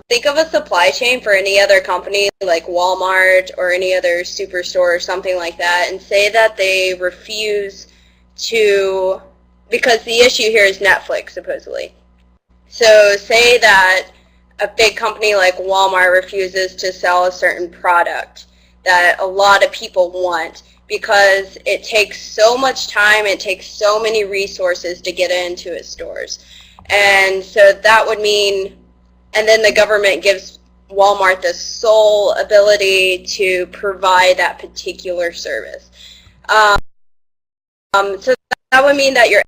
Speaker 4: Think of a supply chain for any other company like Walmart or any other superstore or something like that, and say that they refuse to, because the issue here is Netflix, supposedly. So say that a big company like Walmart refuses to sell a certain product that a lot of people want because it takes so much time, it takes so many resources to get into its stores. And so that would mean, and then the government gives Walmart the sole ability to provide that particular service. So that would mean that you're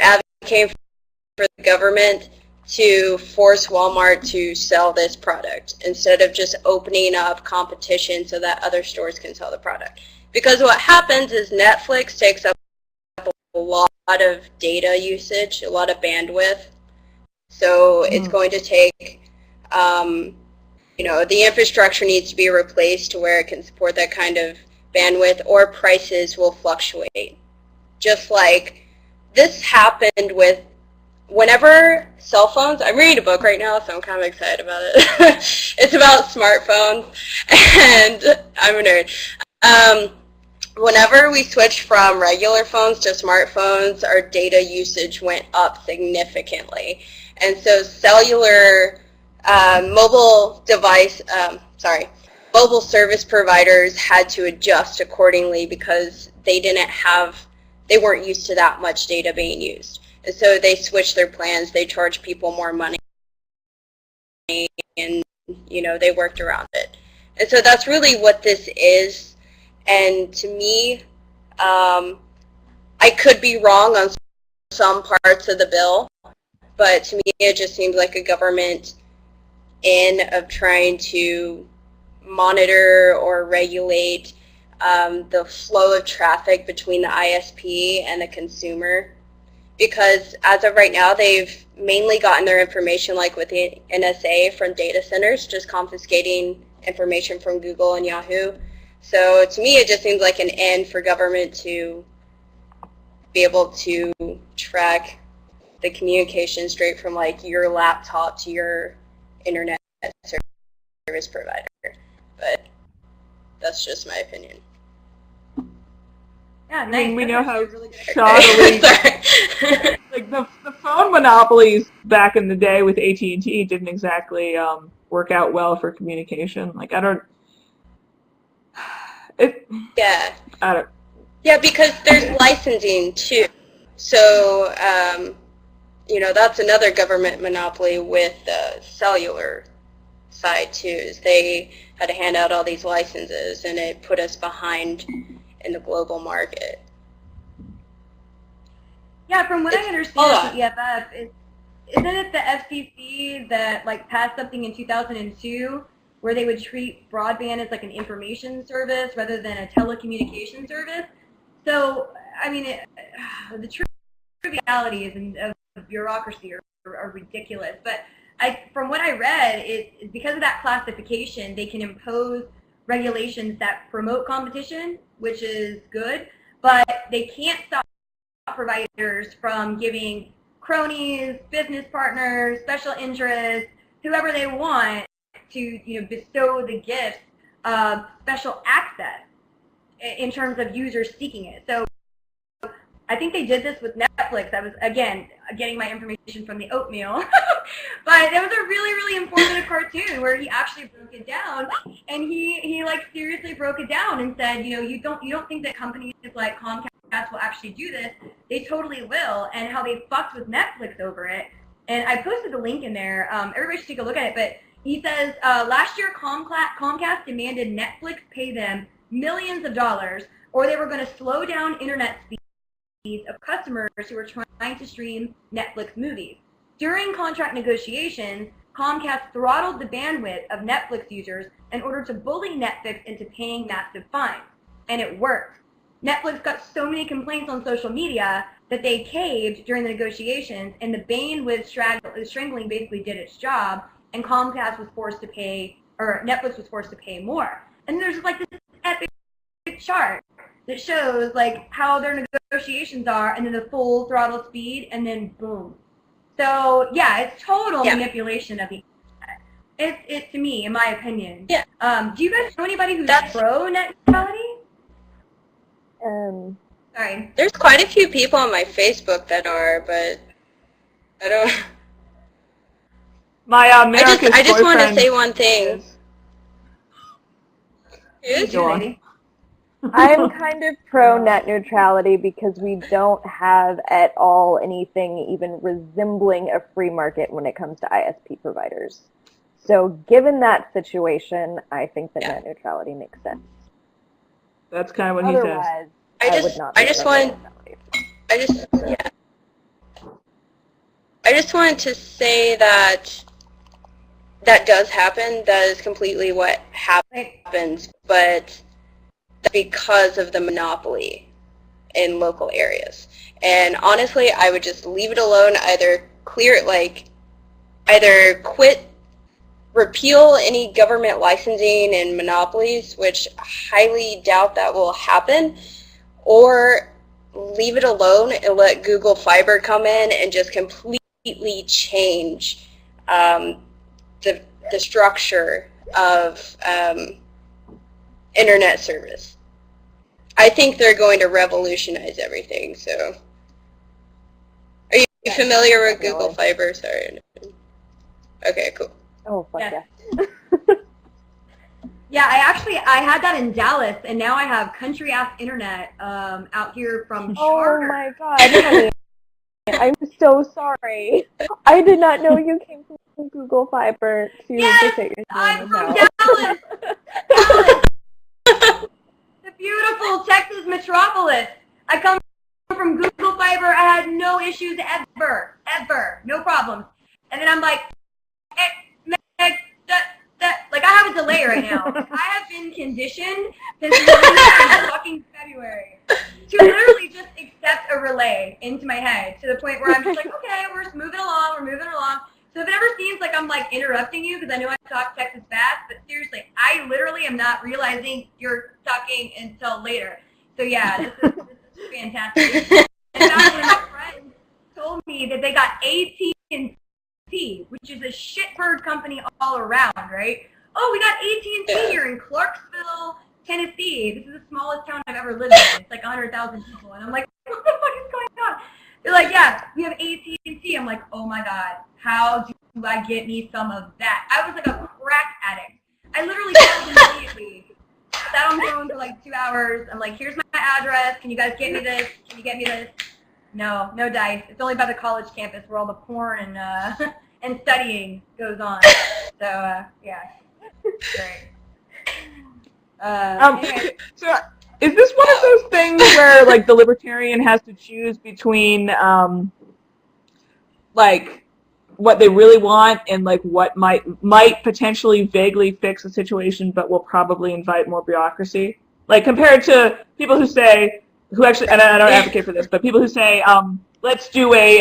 Speaker 4: advocating for the government to force Walmart to sell this product instead of just opening up competition so that other stores can sell the product. Because what happens is Netflix takes up a lot of data usage, a lot of bandwidth. So it's going to take, the infrastructure needs to be replaced to where it can support that kind of bandwidth, or prices will fluctuate. Just like this happened with whenever cell phones, I'm reading a book right now, so I'm kind of excited about it. It's about smartphones, and I'm a nerd. Whenever we switched from regular phones to smartphones, our data usage went up significantly. And so cellular mobile service providers had to adjust accordingly because they weren't used to that much data being used. And so they switched their plans, they charged people more money, and they worked around it. And so that's really what this is. And to me, I could be wrong on some parts of the bill, but to me it just seems like a government of trying to monitor or regulate the flow of traffic between the ISP and the consumer. Because as of right now, they've mainly gotten their information, like with the NSA, from data centers, just confiscating information from Google and Yahoo. So to me, it just seems like an end for government to be able to track the communication straight from like your laptop to your internet service provider. But that's just my opinion.
Speaker 1: Yeah,
Speaker 3: I mean, we know how
Speaker 1: really
Speaker 3: shoddily, like the phone monopolies back in the day with AT&T didn't exactly work out well for communication. Like
Speaker 4: Yeah, because there's licensing too. So that's another government monopoly with the cellular side too. Is they had to hand out all these licenses, and it put us behind in the global market.
Speaker 1: Yeah, from what I understand, the EFF isn't it the FCC that passed something in 2002 where they would treat broadband as like an information service rather than a telecommunication service? So, I mean, the trivialities of bureaucracy are ridiculous. But from what I read, it's because of that classification, they can impose regulations that promote competition, which is good, but they can't stop providers from giving cronies, business partners, special interests, whoever they want to bestow the gifts of special access in terms of users seeking it. So I think they did this with Netflix. I was, again, getting my information from the oatmeal. But it was a really, really informative cartoon where he actually broke it down, and he seriously broke it down and said, you don't think that companies like Comcast will actually do this? They totally will, and how they fucked with Netflix over it. And I posted the link in there. Everybody should take a look at it. But he says, last year Comcast demanded Netflix pay them millions of dollars, or they were going to slow down internet speeds of customers who were trying to stream Netflix movies. During contract negotiations, Comcast throttled the bandwidth of Netflix users in order to bully Netflix into paying massive fines. And it worked. Netflix got so many complaints on social media that they caved during the negotiations, and the bandwidth strangling basically did its job, and Comcast was forced to pay, or Netflix was forced to pay more. And there's this epic chart that shows how their negotiations are, and then the full throttle speed, and then boom. So yeah, it's total manipulation of the It's to me, in my opinion.
Speaker 4: Yeah.
Speaker 1: Do you guys know anybody who's
Speaker 4: That's-
Speaker 1: pro net neutrality? Sorry.
Speaker 4: There's quite a few people on my Facebook that are, but I don't.
Speaker 3: My America's
Speaker 4: I just want to
Speaker 3: boyfriend
Speaker 4: say one thing.
Speaker 3: is- Go on.
Speaker 1: Lady.
Speaker 2: I'm kind of pro net neutrality because we don't have at all anything even resembling a free market when it comes to ISP providers. So given that situation, I think that net neutrality makes sense.
Speaker 3: That's kind of what he says.
Speaker 2: Otherwise, I would not.
Speaker 4: I just wanted to say that that does happen. That is completely what happens, but because of the monopoly in local areas. And honestly, I would just leave it alone. Either quit, repeal any government licensing and monopolies, which I highly doubt that will happen, or leave it alone and let Google Fiber come in and just completely change the structure of internet service. I think they're going to revolutionize everything. So, are you familiar with Google Fiber? Sorry. Okay, cool.
Speaker 2: Oh, fuck yeah.
Speaker 1: Yeah, I had that in Dallas, and now I have country-ass internet out here from Charter.
Speaker 2: Oh my god, honey. I'm so sorry. I did not know you came from Google Fiber to visit your
Speaker 1: I'm from
Speaker 2: house.
Speaker 1: Dallas. Dallas. The beautiful Texas metropolis. I come from Google Fiber. I had no issues ever, no problems. And then I'm like, like I have a delay right now. I have been conditioned since fucking February to literally just accept a relay into my head to the point where I'm just like, okay, we're just moving along. So if it ever seems like I'm like interrupting you because I know I talk Texas fast, but seriously, I literally am not realizing you're talking until later. So yeah, this is fantastic. In fact, when my friend told me that they got AT&T, which is a shitbird company all around, right? Oh, we got AT&T here in Clarksville, Tennessee. This is the smallest town I've ever lived in. It's like 100,000 people. And I'm like, what the fuck is going on? They're like, yeah, we have AT&T. I'm like, oh my God, how do I get me some of that? I was like a crack addict. I literally called immediately. Sat on the phone for like 2 hours. I'm like, here's my address. Can you guys get me this? Can you get me this? No dice. It's only by the college campus where all the porn and and studying goes on. So yeah, great. Anyway.
Speaker 3: So is this one of those things where like the libertarian has to choose between like what they really want and like what might potentially vaguely fix a situation but will probably invite more bureaucracy? Like compared to people who say, who actually, and I don't advocate for this, but people who say, let's do a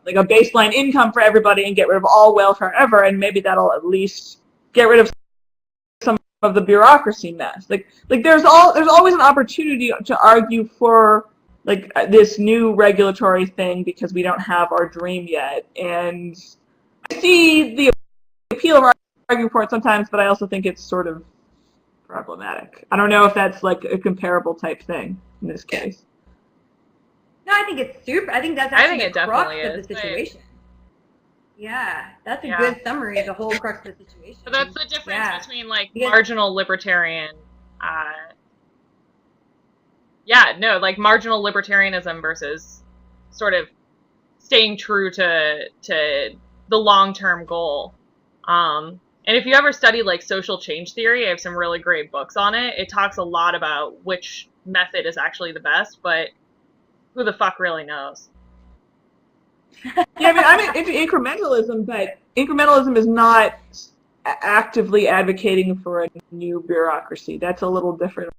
Speaker 3: like a baseline income for everybody and get rid of all welfare ever, and maybe that'll at least get rid of some of the bureaucracy mess. Like there's always an opportunity to argue for like this new regulatory thing because we don't have our dream yet. And I see the appeal of arguing for it sometimes, but I also think it's sort of problematic. I don't know if that's like a comparable type thing in this case.
Speaker 1: No, I think it's super. I think that's actually
Speaker 5: it
Speaker 1: the crux
Speaker 5: definitely
Speaker 1: of the
Speaker 5: is,
Speaker 1: situation. Yeah, that's a good summary of the whole crux of the situation.
Speaker 5: So that's the difference between like
Speaker 1: Because-
Speaker 5: marginal libertarian, like marginal libertarianism versus sort of staying true to the long-term goal. And if you ever study like social change theory, I have some really great books on it. It talks a lot about which method is actually the best, but who the fuck really knows?
Speaker 3: Yeah, I'm into incrementalism, but incrementalism is not actively advocating for a new bureaucracy. That's a little different,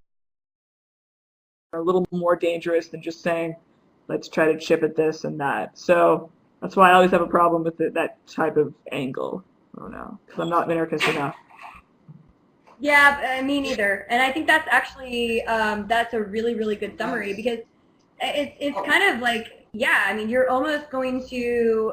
Speaker 3: a little more dangerous than just saying, let's try to chip at this and that. So that's why I always have a problem with that type of angle. I don't know, because I'm not minarchist enough.
Speaker 1: Yeah, me neither. And I think that's actually that's a really, really good summary because it's kind of like, yeah, I mean, you're almost going to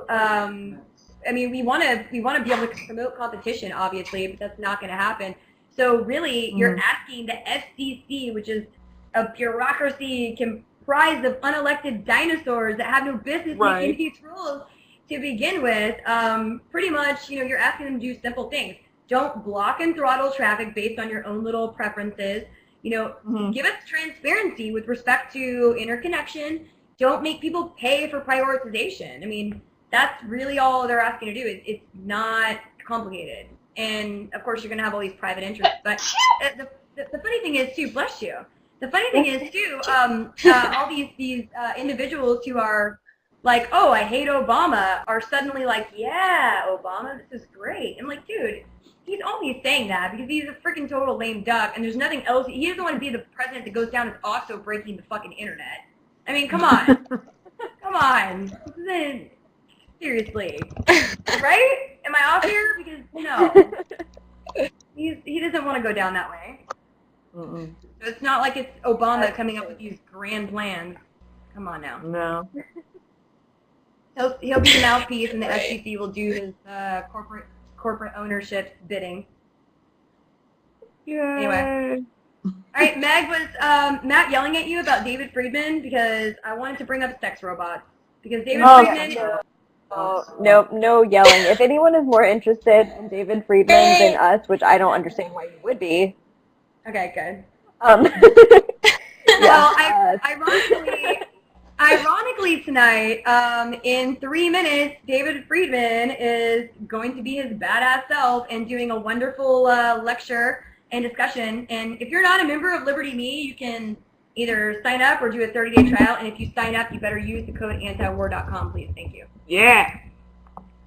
Speaker 1: I mean, we want to be able to promote competition, obviously, but that's not going to happen. So really, you're asking the FCC, which is a bureaucracy comprised of unelected dinosaurs that have no business making these rules to begin with. Pretty much, you're asking them to do simple things. Don't block and throttle traffic based on your own little preferences. Give us transparency with respect to interconnection. Don't make people pay for prioritization. I mean, that's really all they're asking to do. It's not complicated. And, of course, you're going to have all these private interests. But the funny thing is, too, bless you. The funny thing is, too, all these individuals who are like, oh, I hate Obama, are suddenly like, yeah, Obama, this is great. I'm like, dude, he's only saying that because he's a freaking total lame duck, and there's nothing else. He doesn't want to be the president that goes down as also breaking the fucking internet. I mean, come on. Come on. This isn't, seriously. Right? Am I off here? Because, no. He doesn't want to go down that way. So it's not like it's Obama coming up with these grand plans. Come on now.
Speaker 3: No.
Speaker 1: He'll be the mouthpiece, and the FCC will do his corporate ownership bidding.
Speaker 3: Yay.
Speaker 1: Anyway. All right, Meg, was Matt yelling at you about David Friedman? Because I wanted to bring up sex robots. Because David Friedman...
Speaker 2: No yelling. If anyone is more interested in David Friedman than us, which I don't understand why you would be.
Speaker 1: Okay, good.
Speaker 2: Yeah.
Speaker 1: Well, ironically tonight, in 3 minutes, David Friedman is going to be his badass self and doing a wonderful lecture and discussion. And if you're not a member of Liberty.me, you can either sign up or do a 30-day trial. And if you sign up, you better use the code antiwar.com, please. Thank you.
Speaker 3: Yeah.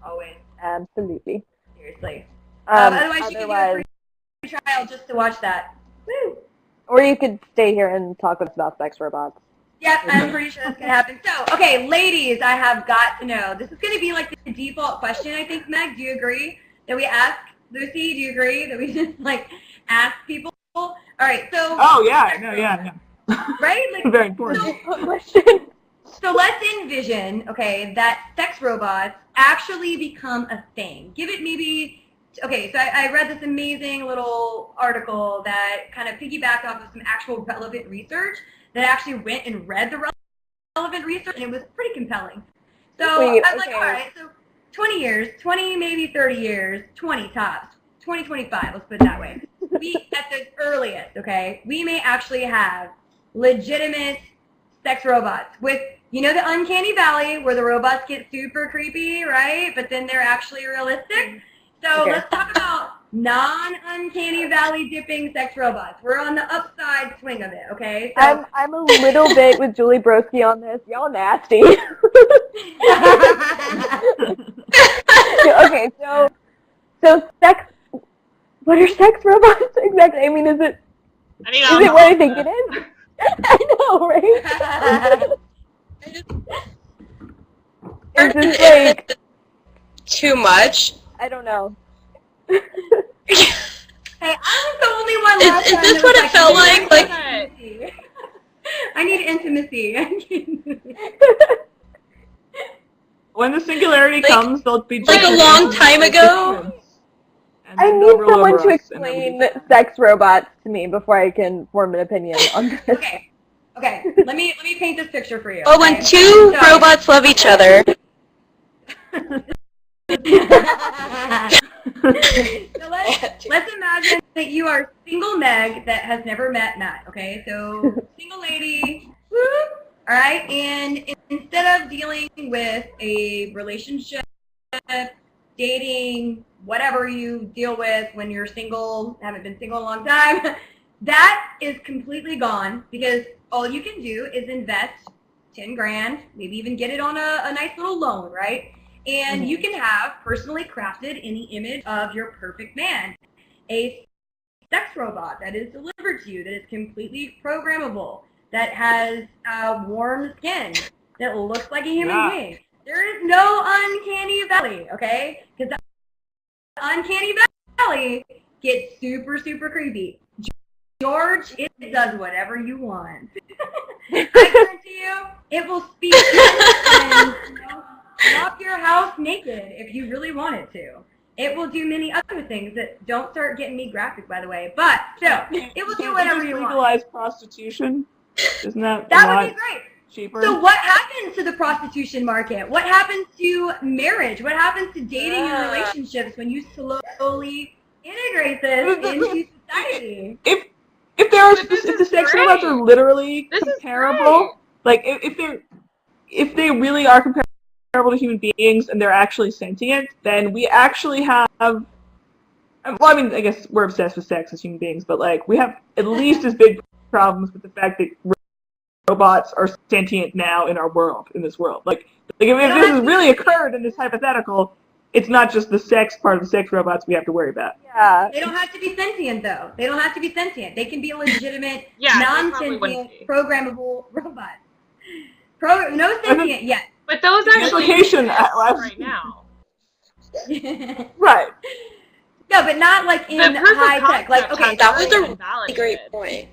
Speaker 1: Always.
Speaker 2: Absolutely.
Speaker 1: Seriously. Otherwise, you can do a free trial just to watch that. Woo!
Speaker 2: Or you could stay here and talk with us about sex robots.
Speaker 1: Yep, I'm pretty sure that's going to happen. So, okay, ladies, I have got to know. This is going to be like the default question, I think, Meg. Do you agree that we ask? Lucy, do you agree that we just, like, ask people? All right, so...
Speaker 3: Oh, yeah, no, yeah.
Speaker 1: Right? Like,
Speaker 3: very important.
Speaker 1: So let's envision, okay, that sex robots actually become a thing. Give it maybe... Okay, so I read this amazing little article that kind of piggybacked off of some actual relevant research that actually went and read the relevant research, and it was pretty compelling. So I'm like, all right, so 20 years, 20, maybe 30 years, 20 tops, 2025, let's put it that way. We, at the earliest, okay, we may actually have legitimate sex robots with, the uncanny valley where the robots get super creepy, right? But then they're actually realistic. So let's talk about non-uncanny valley dipping sex robots. We're on the upside swing of it, okay? So
Speaker 2: I'm a little bit with Julie Broski on this. Y'all nasty. Okay, so sex. What are sex robots exactly? I mean, is it what I think it is? I know, right? Is this like
Speaker 4: too much?
Speaker 2: I don't know.
Speaker 1: Hey, I was the only one last time.
Speaker 4: Is this what it felt like? Like,
Speaker 1: I need intimacy.
Speaker 3: When the singularity comes, they'll be
Speaker 4: like a long time ago.
Speaker 2: I need someone to explain sex robots to me before I can form an opinion on this.
Speaker 1: Okay. Let me paint this picture for you.
Speaker 4: Oh, when two robots love each other.
Speaker 1: So let's imagine that you are single Meg that has never met Matt, okay? So single lady, woo, all right? And instead of dealing with a relationship, dating, whatever you deal with when you're single, haven't been single a long time, that is completely gone because all you can do is invest 10 grand, maybe even get it on a nice little loan, right? And you can have personally crafted any image of your perfect man. A sex robot that is delivered to you, that is completely programmable, that has warm skin, that looks like a human being. There is no uncanny valley, okay? Because the uncanny valley gets super, super creepy. George, it does whatever you want. I guarantee you, it will speak and, top your house naked if you really want it to. It will do many other things that don't start getting me graphic, by the way. But still, it will do whatever you want.
Speaker 3: Legalize prostitution. Isn't that
Speaker 1: That would be great.
Speaker 3: Cheaper?
Speaker 1: So what happens to the prostitution market? What happens to marriage? What happens to dating and relationships when you slowly integrate this into society?
Speaker 3: If the sex robots are literally comparable, like if they really are comparable to human beings and they're actually sentient, then we actually have. Well, I mean, I guess we're obsessed with sex as human beings, but like we have at least as big problems with the fact that robots are sentient now in this world. Like if this has really occurred in this hypothetical, it's not just the sex part of the sex robots we have to worry about.
Speaker 2: Yeah.
Speaker 1: They don't have to be sentient, though. They don't have to be sentient. They can be legitimate,
Speaker 5: Yeah,
Speaker 1: non-sentient, programmable robots. No sentient yet.
Speaker 5: But those actually
Speaker 3: Implication
Speaker 5: exist right now.
Speaker 3: Right.
Speaker 1: No, but not like in
Speaker 5: The proof of
Speaker 1: high tech. Like,
Speaker 5: concept
Speaker 1: okay,
Speaker 5: has
Speaker 4: that was
Speaker 5: already
Speaker 4: a
Speaker 5: been validated.
Speaker 4: great point.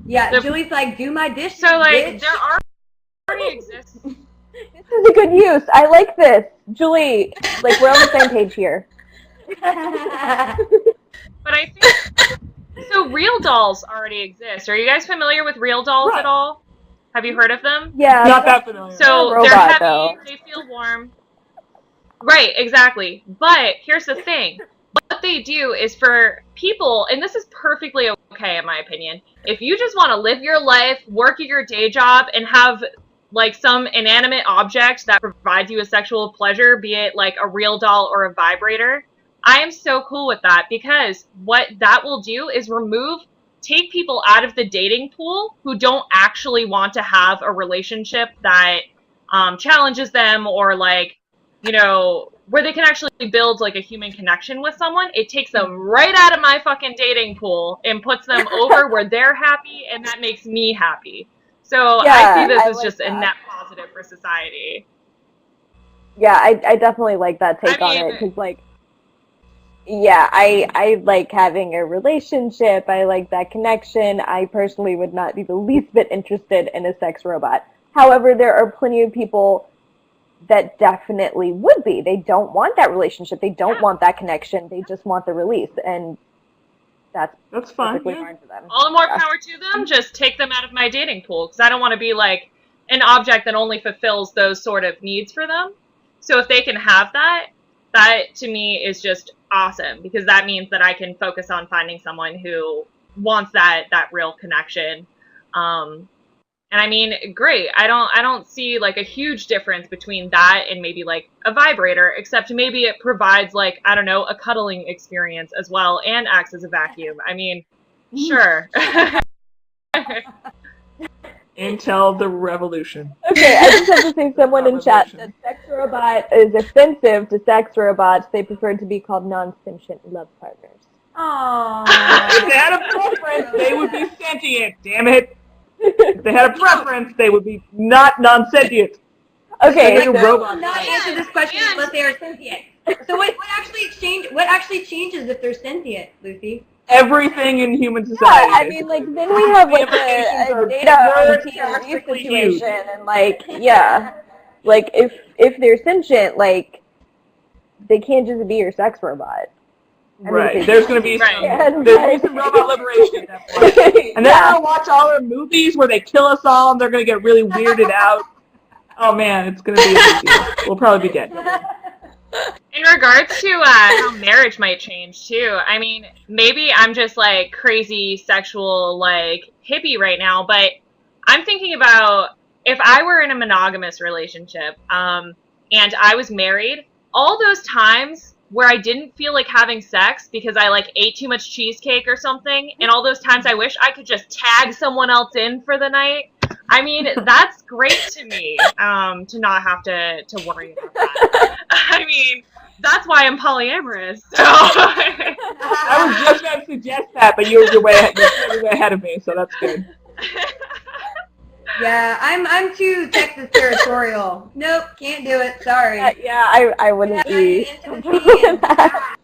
Speaker 1: yeah,
Speaker 5: the-
Speaker 1: Julie's like, do my dishes,
Speaker 5: So like
Speaker 1: bitch.
Speaker 5: there already exists.
Speaker 2: This is a good use. I like this. Julie, like, we're on the same page here.
Speaker 5: But I think so. Real dolls already exist. Are you guys familiar with real dolls at all? Have you heard of them?
Speaker 2: Yeah.
Speaker 3: Not that familiar.
Speaker 5: So
Speaker 2: Robot,
Speaker 5: they're heavy.
Speaker 2: though.
Speaker 5: They feel warm. Right, exactly. But here's the thing. What they do is for people, and this is perfectly okay in my opinion, if you just want to live your life, work at your day job, and have like some inanimate object that provides you a sexual pleasure, be it like a real doll or a vibrator, I am so cool with that, because what that will do is take people out of the dating pool who don't actually want to have a relationship that challenges them, or like, you know, where they can actually build like a human connection with someone. It takes them right out of my fucking dating pool and puts them over where they're happy, and that makes me happy. So
Speaker 2: Yeah,
Speaker 5: I see this
Speaker 2: I
Speaker 5: as
Speaker 2: like
Speaker 5: just a
Speaker 2: that.
Speaker 5: net positive for society.
Speaker 2: Yeah, I definitely like that take on it, because, like, yeah, I like having a relationship. I like that connection. I personally would not be the least bit interested in a sex robot. However, there are plenty of people that definitely would be. They don't want that relationship. They don't want that connection. They just want the release, and that's
Speaker 3: fine.
Speaker 2: perfectly
Speaker 3: Yeah.
Speaker 2: fine for them.
Speaker 5: All the more power to them. Just take them out of my dating pool, because I don't want to be like an object that only fulfills those sort of needs for them. So if they can have that, that to me is just awesome, because that means that I can focus on finding someone who wants that real connection. And I mean, great. I don't see like a huge difference between that and maybe like a vibrator, except maybe it provides like, I don't know, a cuddling experience as well and acts as a vacuum. I mean, sure.
Speaker 3: Until the revolution.
Speaker 2: Okay, I just have to say, someone in chat that sex robot is offensive to sex robots. They prefer to be called non-sentient love partners.
Speaker 1: Aww.
Speaker 3: If they had a preference, they would be sentient. Damn it! If they had a preference, they would be not non-sentient.
Speaker 2: Okay,
Speaker 3: Like a
Speaker 2: so-
Speaker 1: I will
Speaker 3: robot.
Speaker 1: not answer this question unless they are sentient. So what actually changes if they're sentient, Lucy?
Speaker 3: Everything in human
Speaker 2: Yeah,
Speaker 3: society.
Speaker 2: I mean, like, then we have, like,
Speaker 3: implications
Speaker 2: a
Speaker 3: are
Speaker 2: data
Speaker 3: very
Speaker 2: RT
Speaker 3: huge.
Speaker 2: situation, and, like, yeah. Like, if they're sentient, like, they can't just be your sex robot. I mean,
Speaker 3: Right. There's going to be some,
Speaker 2: Yeah,
Speaker 3: there's gonna be some robot liberation at that point. And then
Speaker 2: Yeah.
Speaker 3: I'll watch all their movies where they kill us all and they're going to get really weirded out. Oh man, it's going to be a big deal. We'll probably be dead.
Speaker 5: In regards to how marriage might change too, I mean, maybe I'm just like crazy sexual like hippie right now, but I'm thinking about if I were in a monogamous relationship and I was married, all those times where I didn't feel like having sex because I like ate too much cheesecake or something, and all those times I wish I could just tag someone else in for the night. I mean, that's great to me, to not have to worry about that. I mean, that's why I'm polyamorous. So.
Speaker 3: I was just going to suggest that, but you're way ahead of me, so that's good.
Speaker 1: Yeah, I'm too Texas territorial. Nope, can't do it. Sorry.
Speaker 2: Yeah, I wouldn't be.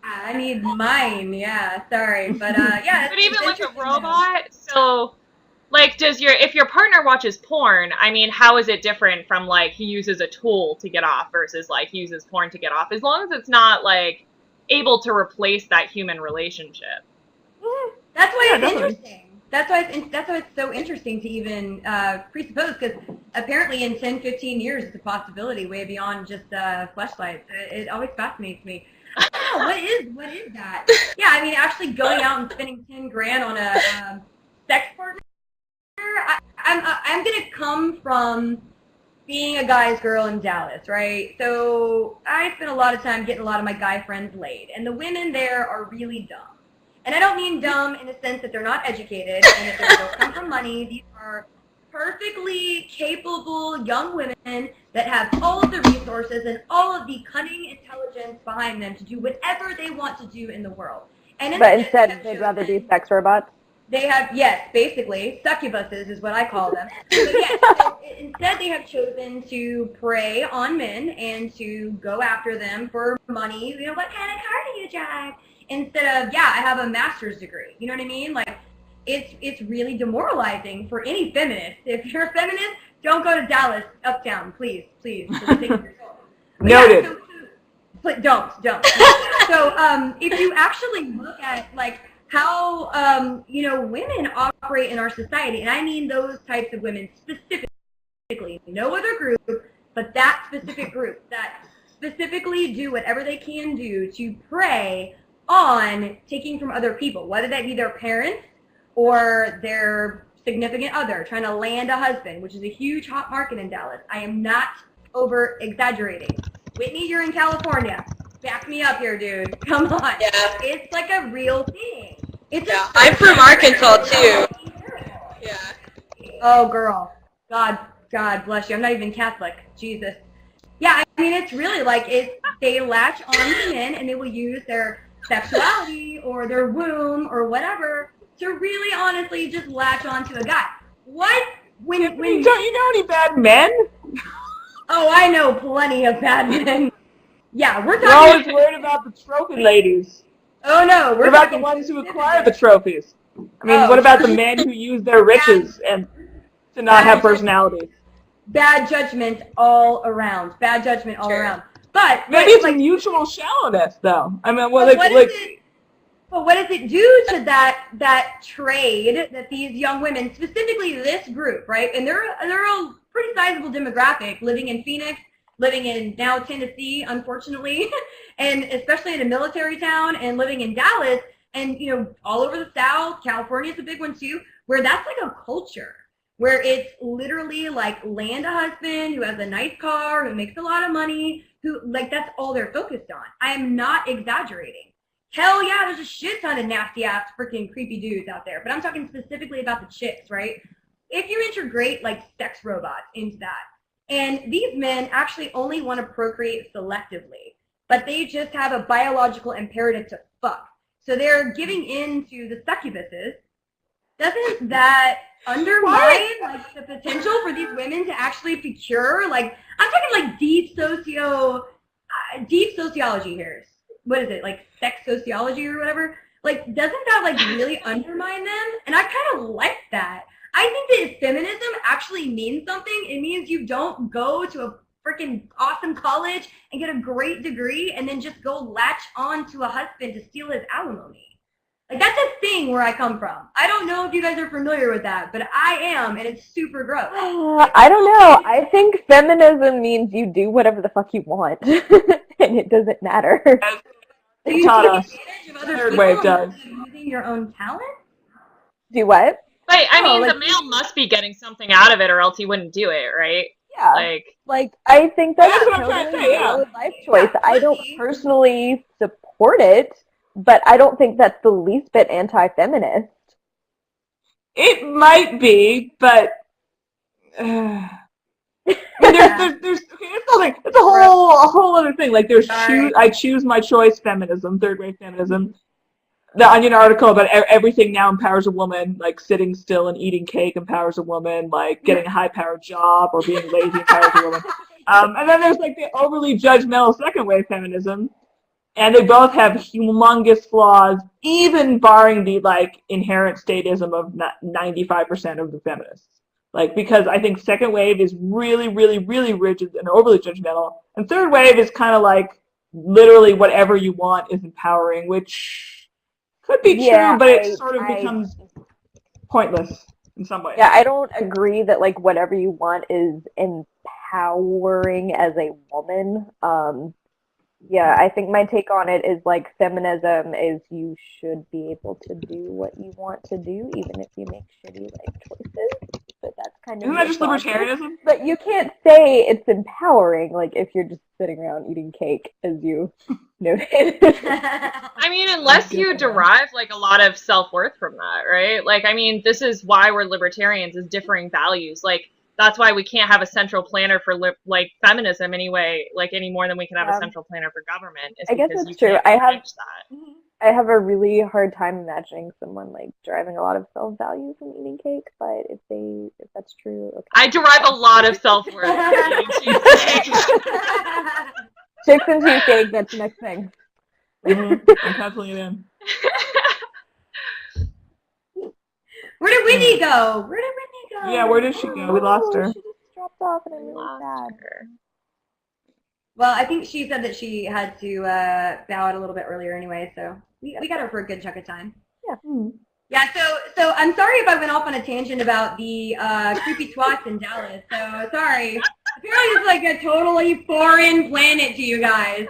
Speaker 1: I need mine. Yeah, sorry, but yeah.
Speaker 5: But even like a robot, so like, if your partner watches porn, I mean, how is it different from, like, he uses a tool to get off versus, like, he uses porn to get off? As long as it's not, like, able to replace that human relationship.
Speaker 1: That's why it's interesting. That's why it's so interesting to even presuppose, because apparently in 10, 15 years it's a possibility way beyond just fleshlights. It always fascinates me. I don't know, what is that? Yeah, I mean, actually going out and spending 10 grand on a sex partner. I'm gonna come from being a guy's girl in Dallas, right? So I spent a lot of time getting a lot of my guy friends laid, and the women there are really dumb. And I don't mean dumb in the sense that they're not educated and that they don't come from money. These are perfectly capable young women that have all of the resources and all of the cunning intelligence behind them to do whatever they want to do in the world. And
Speaker 2: instead, they'd rather be sex robots?
Speaker 1: They have, yes, basically, succubuses is what I call them. So yes, instead they have chosen to prey on men and to go after them for money. You know, what kind of car do you drive? Instead of, yeah, I have a master's degree. You know what I mean? Like, it's really demoralizing for any feminist. If you're a feminist, don't go to Dallas, uptown, please.
Speaker 3: Noted.
Speaker 1: Don't. So if you actually look at, like, how, women operate in our society, and I mean those types of women specifically, no other group, but that specific group that specifically do whatever they can do to prey on taking from other people, whether that be their parents or their significant other, trying to land a husband, which is a huge hot market in Dallas. I am not over exaggerating. Whitney, you're in California. Back me up here, dude. Come on.
Speaker 4: Yeah.
Speaker 1: It's like a real thing.
Speaker 4: I'm from Arkansas too. Yeah.
Speaker 1: Oh, girl. God bless you. I'm not even Catholic. Jesus. Yeah, I mean, it's really like they latch on to men and they will use their sexuality or their womb or whatever to really honestly just latch on to a guy. What? When
Speaker 3: don't you know any bad men?
Speaker 1: Oh, I know plenty of bad men. Yeah, we're
Speaker 3: We're always worried about the trophy ladies.
Speaker 1: Oh no,
Speaker 3: what about the ones who acquire the trophies? I mean, what about the men who use their riches and to not have personality?
Speaker 1: Bad judgment all around. Bad judgment all around. But
Speaker 3: maybe it's like mutual shallowness, though. I mean, well,
Speaker 1: what does it do to that trade that these young women, specifically this group, right? And they're a pretty sizable demographic, living in Phoenix, living in now Tennessee, unfortunately, and especially in a military town, and living in Dallas, and all over the South. California is a big one too, where that's like a culture, where it's literally like land a husband who has a nice car, who makes a lot of money, who, like, that's all they're focused on. I am not exaggerating. Hell yeah, there's a shit ton of nasty ass freaking creepy dudes out there, but I'm talking specifically about the chicks, right? If you integrate like sex robots into that, and these men actually only want to procreate selectively, but they just have a biological imperative to fuck. So they're giving in to the succubuses. Doesn't that undermine like the potential for these women to actually procure? Like, I'm talking like deep sociology here. What is it, like sex sociology or whatever? Like, doesn't that like really undermine them? And I kind of like that. I think that if feminism actually means something, it means you don't go to a freaking awesome college and get a great degree and then just go latch on to a husband to steal his alimony. Like, that's a thing where I come from. I don't know if you guys are familiar with that, but I am, and it's super gross.
Speaker 2: I don't know. I think feminism means you do whatever the fuck you want, and it doesn't matter.
Speaker 1: Do you take advantage of other people instead of using your own talent?
Speaker 2: Do what?
Speaker 5: But, I mean, the male must be getting something out of it, or else he wouldn't do it, right?
Speaker 2: Yeah. Like I think that's a totally valid life choice. I don't personally support it, but I don't think that's the least bit anti-feminist.
Speaker 3: It might be, but there's it's a whole other thing. Like there's I choose my choice feminism, third-rate feminism. The Onion article about everything now empowers a woman, like sitting still and eating cake empowers a woman, like getting a high-powered job or being lazy empowers a woman. And then there's like the overly judgmental second-wave feminism, And they both have humongous flaws, even barring the like inherent statism of 95% of the feminists. Like, because I think second wave is really, really, really rigid and overly judgmental, and third wave is kind of like literally whatever you want is empowering, which could be true, but it sort of becomes pointless in some ways.
Speaker 2: Yeah, I don't agree that like whatever you want is empowering as a woman. Yeah, I think my take on it is like feminism is you should be able to do what you want to do, even if you make shitty life choices. But that's kind of
Speaker 3: Isn't that just libertarianism?
Speaker 2: But you can't say it's empowering, like if you're just sitting around eating cake, as you noted.
Speaker 5: I mean, unless you derive like a lot of self-worth from that, right? Like, I mean, this is why we're libertarians, is differing values. Like, that's why we can't have a central planner for like feminism anyway, like any more than we can have a central planner for government.
Speaker 2: I guess that's true. I have a really hard time imagining someone like deriving a lot of self-value from eating cake, but if that's true, okay.
Speaker 5: I derive a lot of self-worth from eating cheesecake.
Speaker 2: Chicks and cheesecake, that's the next thing.
Speaker 3: I'm penciling it in.
Speaker 1: Where did Whitney go?
Speaker 3: Yeah, where did she go? We lost her.
Speaker 2: She just dropped off, and I'm really sad.
Speaker 1: Well, I think she said that she had to bow out a little bit earlier anyway, so we got her for a good chunk of time.
Speaker 2: Yeah.
Speaker 1: Yeah, so I'm sorry if I went off on a tangent about the creepy twats in Dallas, so sorry. Apparently it's like a totally foreign planet to you guys.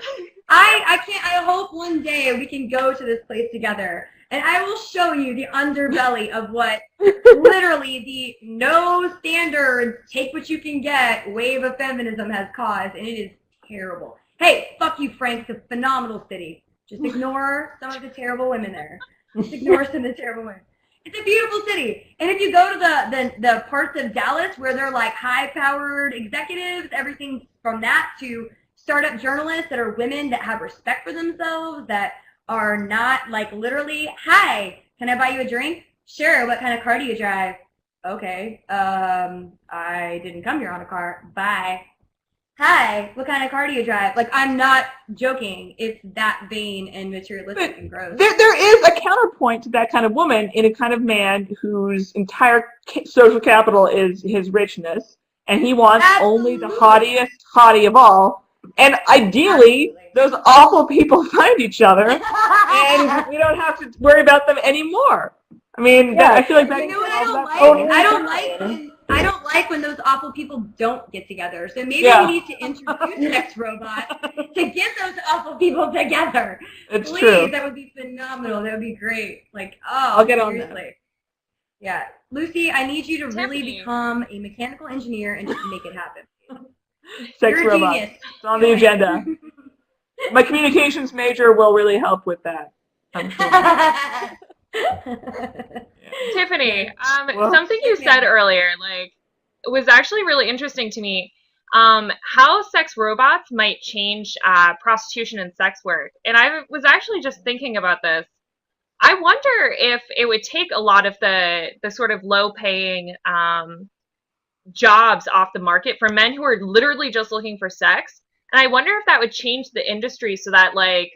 Speaker 1: I hope one day we can go to this place together, and I will show you the underbelly of what literally the no standards, take what you can get wave of feminism has caused, and it is terrible. Hey, fuck you, Frank. It's a phenomenal city. Just ignore some of the terrible women there. Just ignore some of the terrible women. It's a beautiful city. And if you go to the parts of Dallas where they're like high-powered executives, everything from that to startup journalists that are women that have respect for themselves, that are not like literally, hi, can I buy you a drink? Sure, what kind of car do you drive? Okay, I didn't come here on a car. Bye. Hi, what kind of car do you drive? Like, I'm not joking. It's that vain and materialistic and gross.
Speaker 3: There is a counterpoint to that kind of woman in a kind of man whose entire social capital is his richness, and he wants only the haughtiest hottie of all. And ideally, those awful people find each other, and we don't have to worry about them anymore. I mean, I feel like that.
Speaker 1: You know what I don't like when those awful people don't get together. So maybe we need to introduce sex robots to get those awful people together.
Speaker 3: It's
Speaker 1: Please,
Speaker 3: true.
Speaker 1: that would be phenomenal. That would be great. Like,
Speaker 3: I'll get on
Speaker 1: seriously.
Speaker 3: that.
Speaker 1: Yeah, Lucy, I need you to
Speaker 5: Tiffany.
Speaker 1: really become a mechanical engineer and just make it happen.
Speaker 3: Sex
Speaker 1: You're a
Speaker 3: robots.
Speaker 1: genius.
Speaker 3: It's on the agenda. My communications major will really help with that, I'm sure.
Speaker 5: Tiffany,
Speaker 3: Well,
Speaker 5: something you said earlier, like, was actually really interesting to me. How sex robots might change prostitution and sex work. And I was actually just thinking about this. I wonder if it would take a lot of the sort of low-paying jobs off the market for men who are literally just looking for sex. And I wonder if that would change the industry so that, like,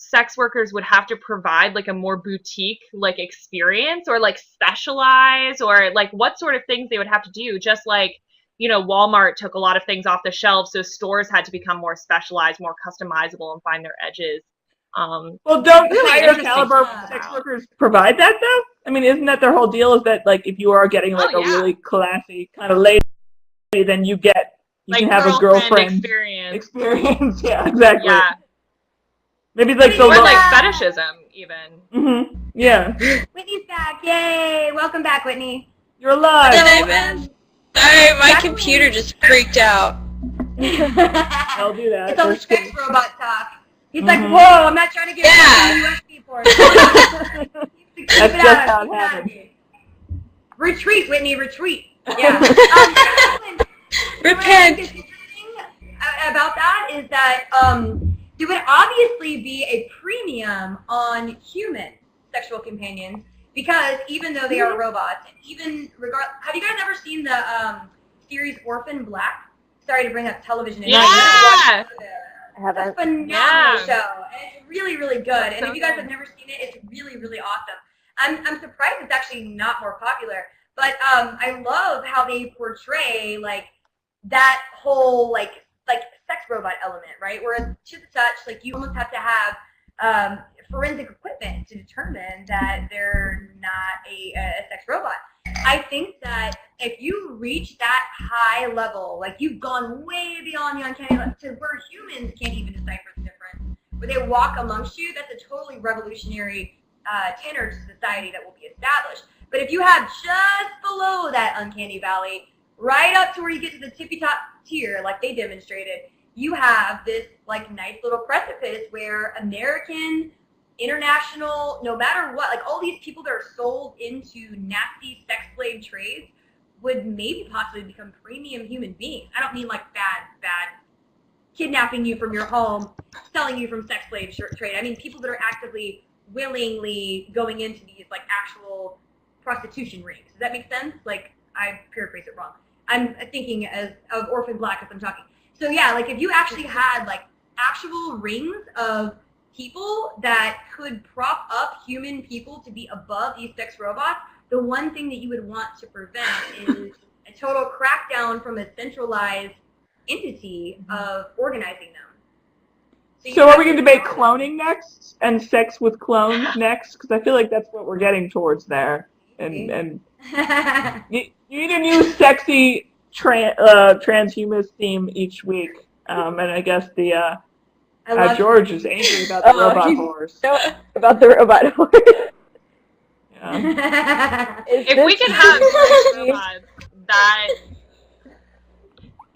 Speaker 5: sex workers would have to provide like a more boutique like experience, or like specialize, or like what sort of things they would have to do, just like, you know, Walmart took a lot of things off the shelves, so stores had to become more specialized, more customizable, and find their edges.
Speaker 3: Well, don't
Speaker 5: really
Speaker 3: higher
Speaker 5: interesting
Speaker 3: caliber
Speaker 5: to know
Speaker 3: sex
Speaker 5: about.
Speaker 3: workers provide that though? I mean, isn't that their whole deal? Is that like if you are getting like
Speaker 5: Oh,
Speaker 3: a
Speaker 5: yeah.
Speaker 3: really classy kind of lady, then you
Speaker 5: Like
Speaker 3: can have a girlfriend
Speaker 5: experience.
Speaker 3: Yeah, exactly.
Speaker 5: Yeah.
Speaker 3: Maybe like the
Speaker 5: Or
Speaker 3: low.
Speaker 5: like fetishism even.
Speaker 3: Yeah,
Speaker 1: Whitney's back. Yay. Welcome back, Whitney.
Speaker 3: you're alive.
Speaker 4: Hey, man. Sorry, my computer just freaked out.
Speaker 3: I'll do that.
Speaker 1: It's all
Speaker 3: That's
Speaker 1: sex
Speaker 3: good.
Speaker 1: robot talk. He's like, whoa, I'm not trying to get a USB port.
Speaker 3: That's just how it happened.
Speaker 1: Retreat, Whitney, retreat. Yeah.
Speaker 4: Repent.
Speaker 1: What's interesting about that is that there would obviously be a premium on human sexual companions, because even though they are robots, and even have you guys ever seen the series Orphan Black? Sorry to bring up television.
Speaker 5: Yeah.
Speaker 2: I I haven't.
Speaker 1: It's a phenomenal show. And it's really, really good. And if you guys have never seen it, it's really, really awesome. I'm surprised it's actually not more popular. But I love how they portray like that whole like sex robot element, right? Whereas to the touch, like you almost have to have forensic equipment to determine that they're not a sex robot. I think that if you reach that high level, like you've gone way beyond the uncanny level to where humans can't even decipher the difference, where they walk amongst you, that's a totally revolutionary tenor to society that will be established. But if you have just below that uncanny valley, right up to where you get to the tippy top tier, like they demonstrated, you have this like nice little precipice where American, international, no matter what, like all these people that are sold into nasty sex slave trades would maybe possibly become premium human beings. I don't mean like bad kidnapping you from your home, selling you from sex slave trade. I mean people that are actively, willingly going into these like actual prostitution rings. Does that make sense? Like I paraphrase it wrong. I'm thinking of Orphan Black as I'm talking. So yeah, like if you actually had like actual rings of people that could prop up human people to be above these sex robots, the one thing that you would want to prevent is a total crackdown from a centralized entity of organizing them.
Speaker 3: So are we going to debate cloning next and sex with clones next? Because I feel like that's what we're getting towards there. And you need a new sexy transhumanist theme each week. And I guess the George is angry about the robot horse.
Speaker 2: About the robot horse.
Speaker 3: Yeah.
Speaker 5: If we can have sex robots that,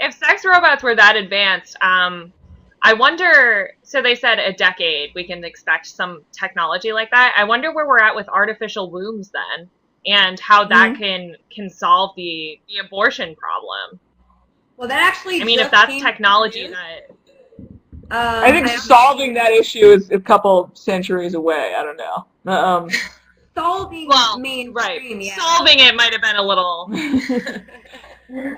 Speaker 5: if sex robots were that advanced, I wonder, so they said a decade we can expect some technology like that. I wonder where we're at with artificial wombs then, and how that can solve the abortion problem.
Speaker 1: Well, that actually
Speaker 5: I mean, if that's technology that...
Speaker 3: I think solving that issue is a couple centuries away. I don't know.
Speaker 1: Solving mainstream, yeah.
Speaker 5: Solving it might have been a little...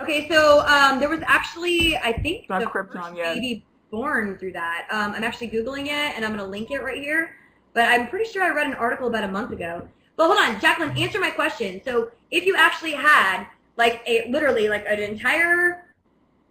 Speaker 1: Okay, so there was actually, I think,
Speaker 3: Not
Speaker 1: the
Speaker 3: Krypton
Speaker 1: first
Speaker 3: yet.
Speaker 1: baby born through that. I'm actually Googling it, and I'm going to link it right here. But I'm pretty sure I read an article about a month ago. But hold on, Jacqueline, answer my question. So if you actually had, like, literally, like, an entire...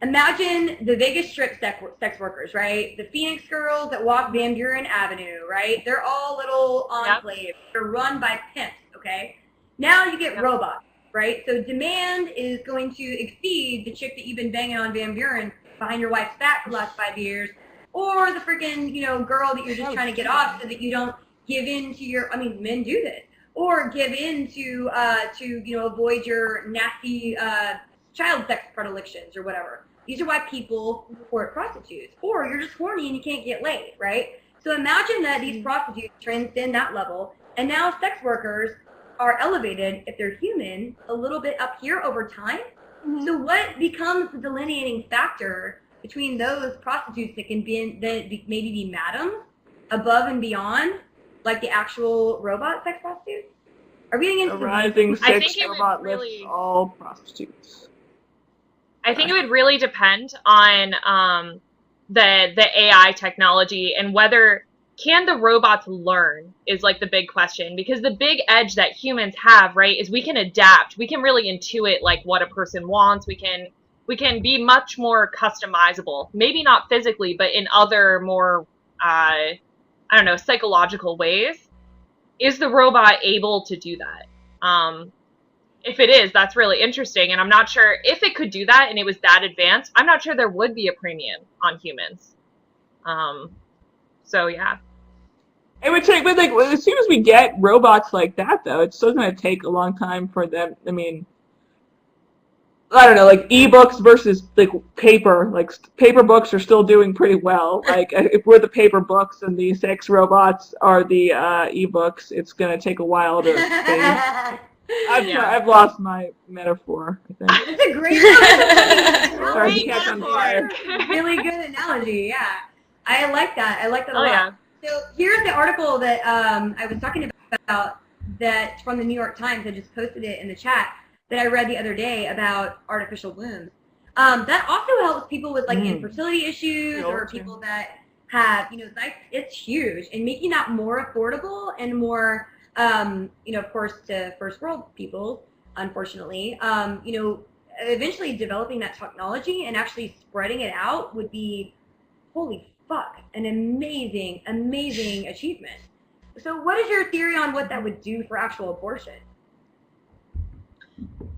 Speaker 1: Imagine the Vegas Strip sex workers, right? The Phoenix girls that walk Van Buren Avenue, right? They're all little enclaves. Yep. They're run by pimps, okay? Now you get robots, right? So demand is going to exceed the chick that you've been banging on Van Buren behind your wife's back for the last 5 years, or the freaking, girl that you're just trying to get off so that you don't give in to your, I mean, men do this, or give in to avoid your nasty child sex predilections or whatever. These are why people report prostitutes. Or you're just horny and you can't get laid, right? So imagine that these prostitutes transcend that level, and now sex workers are elevated, if they're human, a little bit up here over time. Mm-hmm. So what becomes the delineating factor between those prostitutes that can be maybe be madams above and beyond, like the actual robot sex prostitutes? Are we getting into
Speaker 3: a rising sex robot lifts all prostitutes?
Speaker 5: I think it would really depend on the AI technology and whether can the robots learn is like the big question, because the big edge that humans have, right, is we can adapt. We can really intuit like what a person wants. We can be much more customizable. Maybe not physically, but in other more psychological ways. Is the robot able to do that? If it is, that's really interesting, and I'm not sure if it could do that and it was that advanced. I'm not sure there would be a premium on humans. So yeah.
Speaker 3: It would take, but like as soon as we get robots like that, though, it's still going to take a long time for them. I mean, I don't know, like ebooks versus like paper. Like paper books are still doing pretty well. Like if we're the paper books and the sex robots are the ebooks, it's going to take a while to fade. I've lost my metaphor, I think.
Speaker 1: It's a great
Speaker 5: metaphor.
Speaker 1: Really good analogy, yeah. I like that. I like that a lot.
Speaker 5: Yeah.
Speaker 1: So here's the article that I was talking about that from the New York Times. I just posted it in the chat that I read the other day about artificial wombs. That also helps people with like infertility issues or people that have, it's huge, and making that more affordable and more, of course, to first world people, unfortunately, eventually developing that technology and actually spreading it out would be, holy fuck, an amazing, amazing achievement. So what is your theory on what that would do for actual abortion?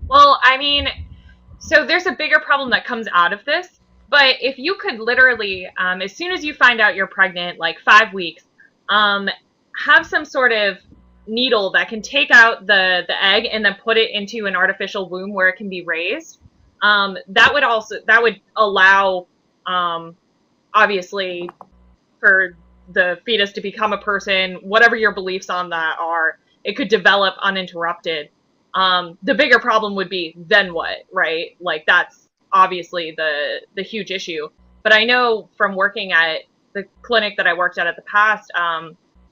Speaker 5: Well, I mean, so there's a bigger problem that comes out of this, but if you could literally, as soon as you find out you're pregnant, like 5 weeks, have some sort of needle that can take out the egg and then put it into an artificial womb where it can be raised, that would allow, obviously, for the fetus to become a person, whatever your beliefs on that are, it could develop uninterrupted. The bigger problem would be then what, right? Like, that's obviously the huge issue. But I know from working at the clinic that I worked at the past,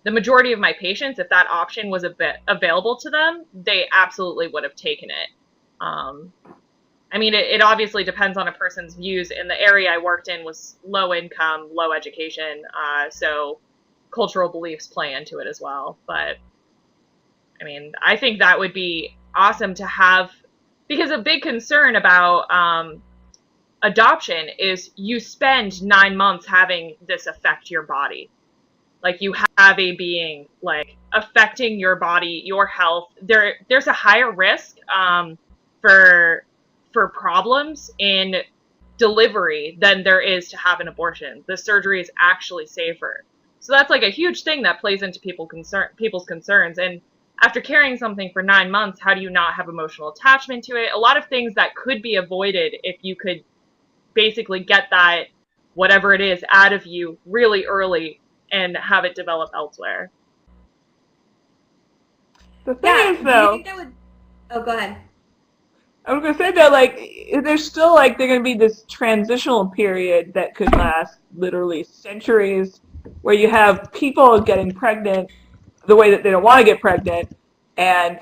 Speaker 5: the majority of my patients, if that option was available to them, they absolutely would have taken it. I mean, it obviously depends on a person's views. And the area I worked in was low income, low education, so cultural beliefs play into it as well. But I mean, I think that would be awesome to have, because a big concern about adoption is you spend 9 months having this affect your body. Like, you have a being, like, affecting your body, your health. There's a higher risk for problems in delivery than there is to have an abortion. The surgery is actually safer. So that's like a huge thing that plays into people's concerns. And after carrying something for 9 months, how do you not have emotional attachment to it? A lot of things that could be avoided if you could basically get that, whatever it is, out of you really early and have it develop elsewhere.
Speaker 3: The thing is, though,
Speaker 1: do you think that would... Oh, go ahead.
Speaker 3: I was gonna say that, like, there's still, like, there's gonna be this transitional period that could last literally centuries, where you have people getting pregnant the way that they don't want to get pregnant, and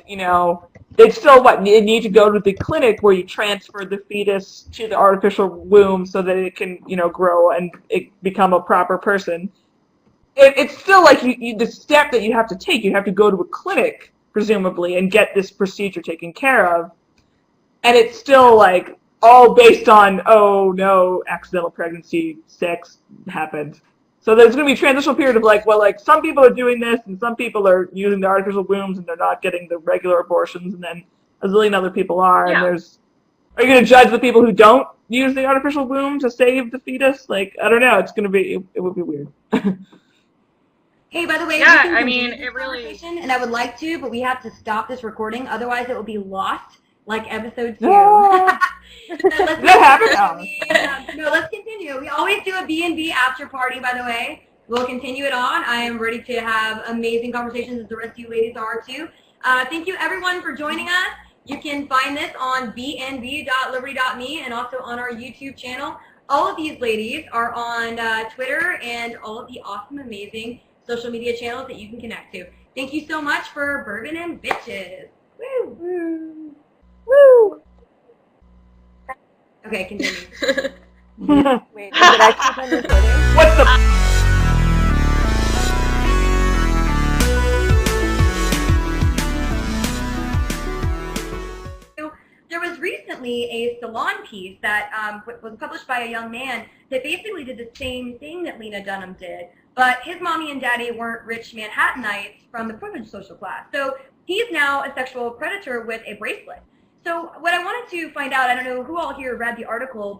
Speaker 3: they still need to go to the clinic where you transfer the fetus to the artificial womb so that it can grow and it become a proper person. It's still like the step that you have to take. You have to go to a clinic presumably and get this procedure taken care of. And it's still, like, all based on, oh, no, accidental pregnancy, sex happened. So there's going to be a transitional period of, like, well, like, some people are doing this, and some people are using the artificial wombs, and they're not getting the regular abortions, and then a zillion other people are.
Speaker 5: Yeah.
Speaker 3: And are you going to judge the people who don't use the artificial womb to save the fetus? Like, I don't know. It's going to be, it would be weird.
Speaker 1: Hey, by the way,
Speaker 5: Yeah,
Speaker 1: we can
Speaker 5: I mean,
Speaker 1: continue
Speaker 5: it
Speaker 1: this
Speaker 5: really...
Speaker 1: conversation, and I would like to, but we have to stop this recording, otherwise it will be lost. Like episode 2.
Speaker 3: That happened.
Speaker 1: No, let's continue. We always do a B&B after party, by the way. We'll continue it on. I am ready to have amazing conversations, as the rest of you ladies are too. Thank you, everyone, for joining us. You can find this on bnb.liberty.me and also on our YouTube channel. All of these ladies are on Twitter and all of the awesome, amazing social media channels that you can connect to. Thank you so much for Bourbon and Bitches. Woo!
Speaker 2: Woo! Woo!
Speaker 1: Okay, continue.
Speaker 2: Wait, did I keep on recording?
Speaker 3: What's the...
Speaker 1: There was recently a Salon piece that was published by a young man that basically did the same thing that Lena Dunham did, but his mommy and daddy weren't rich Manhattanites from the privileged social class. So he's now a sexual predator with a bracelet. So what I wanted to find out, I don't know who all here read the article,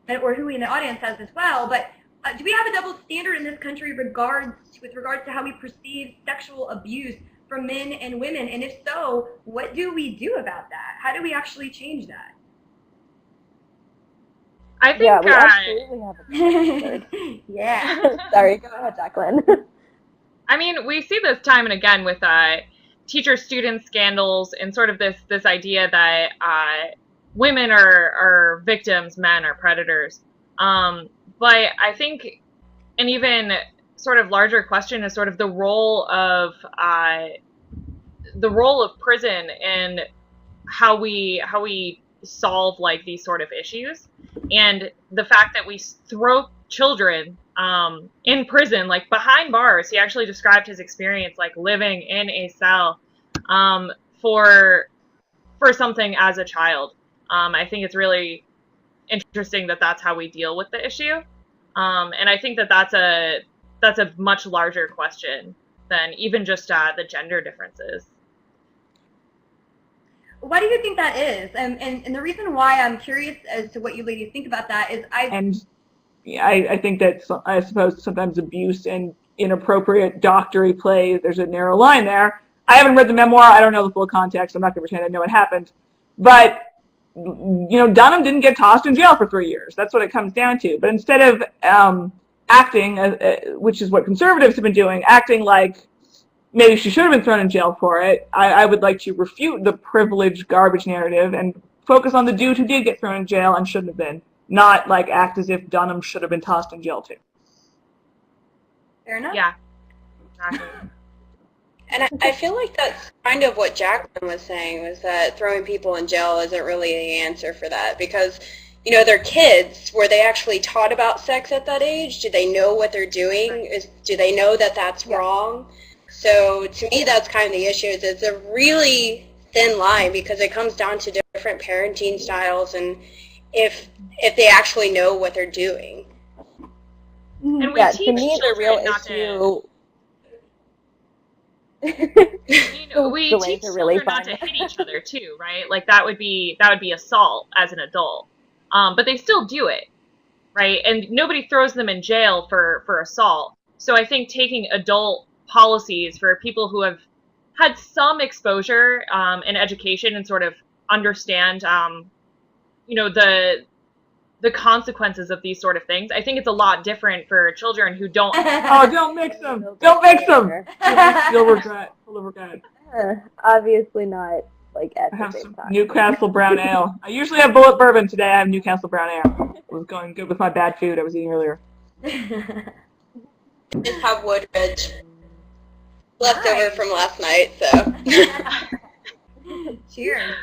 Speaker 1: or who in the audience has as well, but do we have a double standard in this country with regards to how we perceive sexual abuse from men and women? And if so, what do we do about that? How do we actually change that?
Speaker 5: I think,
Speaker 2: yeah, we absolutely have a double standard.
Speaker 1: Yeah.
Speaker 2: Sorry, go ahead, Jacqueline.
Speaker 5: I mean, we see this time and again with teacher-student scandals and sort of this idea that women are victims, men are predators. But I think an even sort of larger question is sort of the role of prison and how we solve like these sort of issues, and the fact that we throw children in prison, like behind bars. He actually described his experience like living in a cell for something as a child. I think it's really interesting that that's how we deal with the issue, and I think that that's a much larger question than even just the gender differences.
Speaker 1: Why do you think that is? And the reason why I'm curious as to what you ladies think about that is
Speaker 3: I think that I suppose sometimes abuse and inappropriate doctory plays, there's a narrow line there. I haven't read the memoir. I don't know the full context. I'm not going to pretend I know what happened. But, Dunham didn't get tossed in jail for 3 years. That's what it comes down to. But instead of acting, which is what conservatives have been doing, acting like maybe she should have been thrown in jail for it, I would like to refute the privileged garbage narrative and focus on the dude who did get thrown in jail and shouldn't have been. Not like act as if Dunham should have been tossed in jail too.
Speaker 1: Fair enough.
Speaker 5: Yeah. Exactly.
Speaker 4: And I feel like that's kind of what Jacqueline was saying, was that throwing people in jail isn't really the answer for that, because, they're kids. Were they actually taught about sex at that age? Do they know what they're doing? Do they know that that's wrong? So to me, that's kind of the issue. It's a really thin line, because it comes down to different parenting styles and if they actually know what they're doing.
Speaker 5: And we teach
Speaker 2: to me the real
Speaker 5: not
Speaker 2: issue.
Speaker 5: We teach children not to hit each other too, right? Like that would be assault as an adult, but they still do it, right? And nobody throws them in jail for assault. So I think taking adult policies for people who have had some exposure in education and sort of understand the consequences of these sort of things. I think it's a lot different for children who don't.
Speaker 3: Oh, don't mix them! Don't mix them! You'll regret. You'll regret.
Speaker 2: Obviously not like at
Speaker 3: I
Speaker 2: the
Speaker 3: have
Speaker 2: same
Speaker 3: some
Speaker 2: time.
Speaker 3: Newcastle brown ale. I usually have bullet bourbon. Today I have Newcastle brown ale. It was going good with my bad food I was eating earlier.
Speaker 4: Just have Woodridge left over from last night, so.
Speaker 1: Cheers.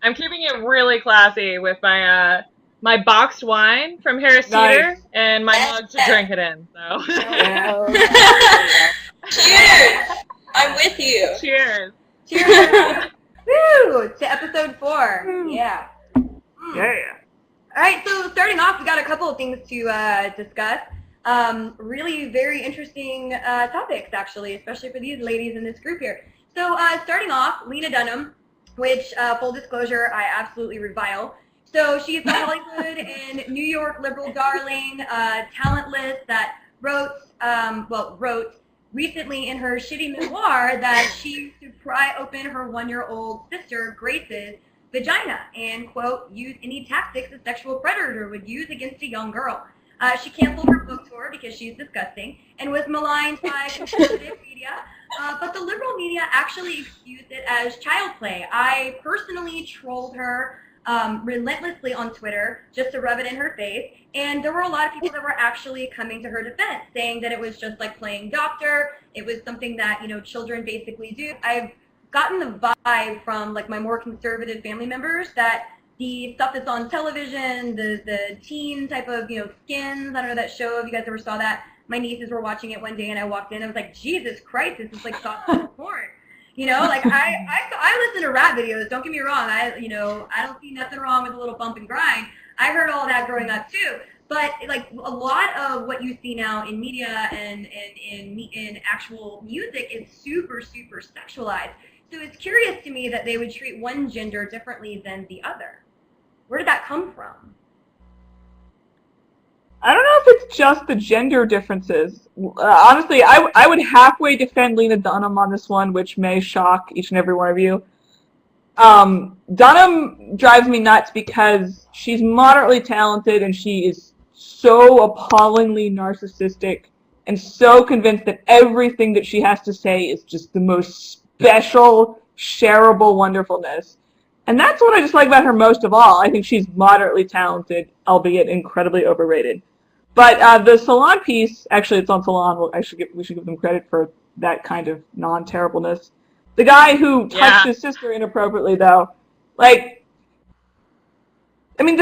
Speaker 5: I'm keeping it really classy with my my boxed wine from Harris
Speaker 3: Nice.
Speaker 5: Teeter and my mug to drink it in. So.
Speaker 4: Cheers! I'm with you.
Speaker 5: Cheers.
Speaker 1: Cheers. Woo! To episode 4. Yeah.
Speaker 3: Yeah.
Speaker 1: All right, so starting off, we got a couple of things to discuss. Really very interesting topics, actually, especially for these ladies in this group here. So starting off, Lena Dunham, which, full disclosure, I absolutely revile. So she's a Hollywood and New York liberal darling, talentless, that wrote recently in her shitty memoir that she used to pry open her 1-year-old sister, Grace's, vagina and, quote, use any tactics a sexual predator would use against a young girl. She canceled her book tour because she's disgusting and was maligned by conservative media, but the liberal media actually excused it as child play. I personally trolled her relentlessly on Twitter just to rub it in her face, and there were a lot of people that were actually coming to her defense, saying that it was just like playing doctor, it was something that, children basically do. I've gotten the vibe from like my more conservative family members that the stuff that's on television, the teen type of, Skins, I don't know that show, if you guys ever saw that. My nieces were watching it one day and I walked in and I was like, Jesus Christ, this is like soft porn. Like I listen to rap videos, don't get me wrong. I don't see nothing wrong with a little bump and grind. I heard all that growing up too. But like a lot of what you see now in media and in actual music is super, super sexualized. So it's curious to me that they would treat one gender differently than the other. Where did that come from?
Speaker 3: I don't know if it's just the gender differences. Honestly, I would halfway defend Lena Dunham on this one, which may shock each and every one of you. Dunham drives me nuts because she's moderately talented and she is so appallingly narcissistic and so convinced that everything that she has to say is just the most special, shareable wonderfulness. And that's what I just like about her most of all. I think she's moderately talented, albeit incredibly overrated. But the Salon piece, actually it's on Salon, we should give them credit for that kind of non-terribleness. The guy who touched his sister inappropriately, though, like, I mean,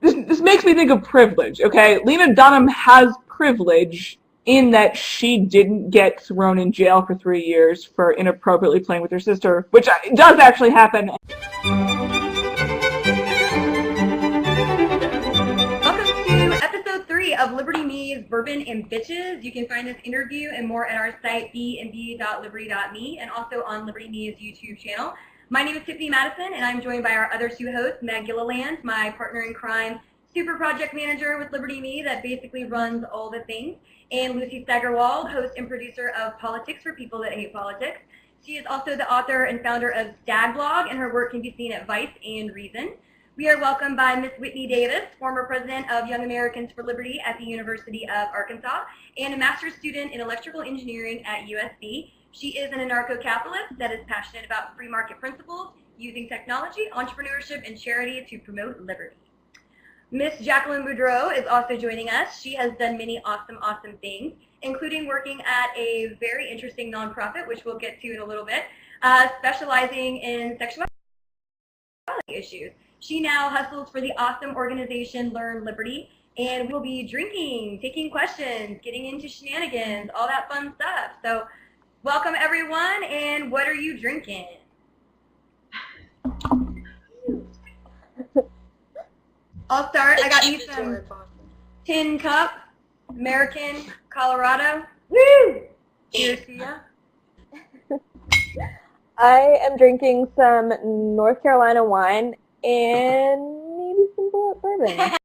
Speaker 3: this makes me think of privilege, okay? Lena Dunham has privilege in that she didn't get thrown in jail for 3 years for inappropriately playing with her sister, which does actually happen.
Speaker 1: Welcome to episode 3 of Liberty.mes Bourbon and Bitches. You can find this interview and more at our site, drinkin.liberty.me, and also on Liberty.mes YouTube channel. My name is Tiffany Madison, and I'm joined by our other two hosts, Meg Gilliland, my partner in crime, super project manager with Liberty.me that basically runs all the things, and Lucy Steigerwald, host and producer of Politics for People That Hate Politics. She is also the author and founder of Dad Blog, and her work can be seen at Vice and Reason. We are welcomed by Miss Whitney Davis, former president of Young Americans for Liberty at the University of Arkansas, and a master's student in electrical engineering at USC. She is an anarcho-capitalist that is passionate about free market principles, using technology, entrepreneurship, and charity to promote liberty. Miss Jacqueline Boudreau is also joining us. She has done many awesome things, including working at a very interesting nonprofit, which we'll get to in a little bit, specializing in sexuality issues. She now hustles for the awesome organization Learn Liberty, and we'll be drinking, taking questions, getting into shenanigans, all that fun stuff. So welcome, everyone, and what are you drinking? I'll start. I got you some Tin Cup, American, Colorado. Woo! Cheers to ya.
Speaker 2: I am drinking some North Carolina wine and maybe some bullet bourbon.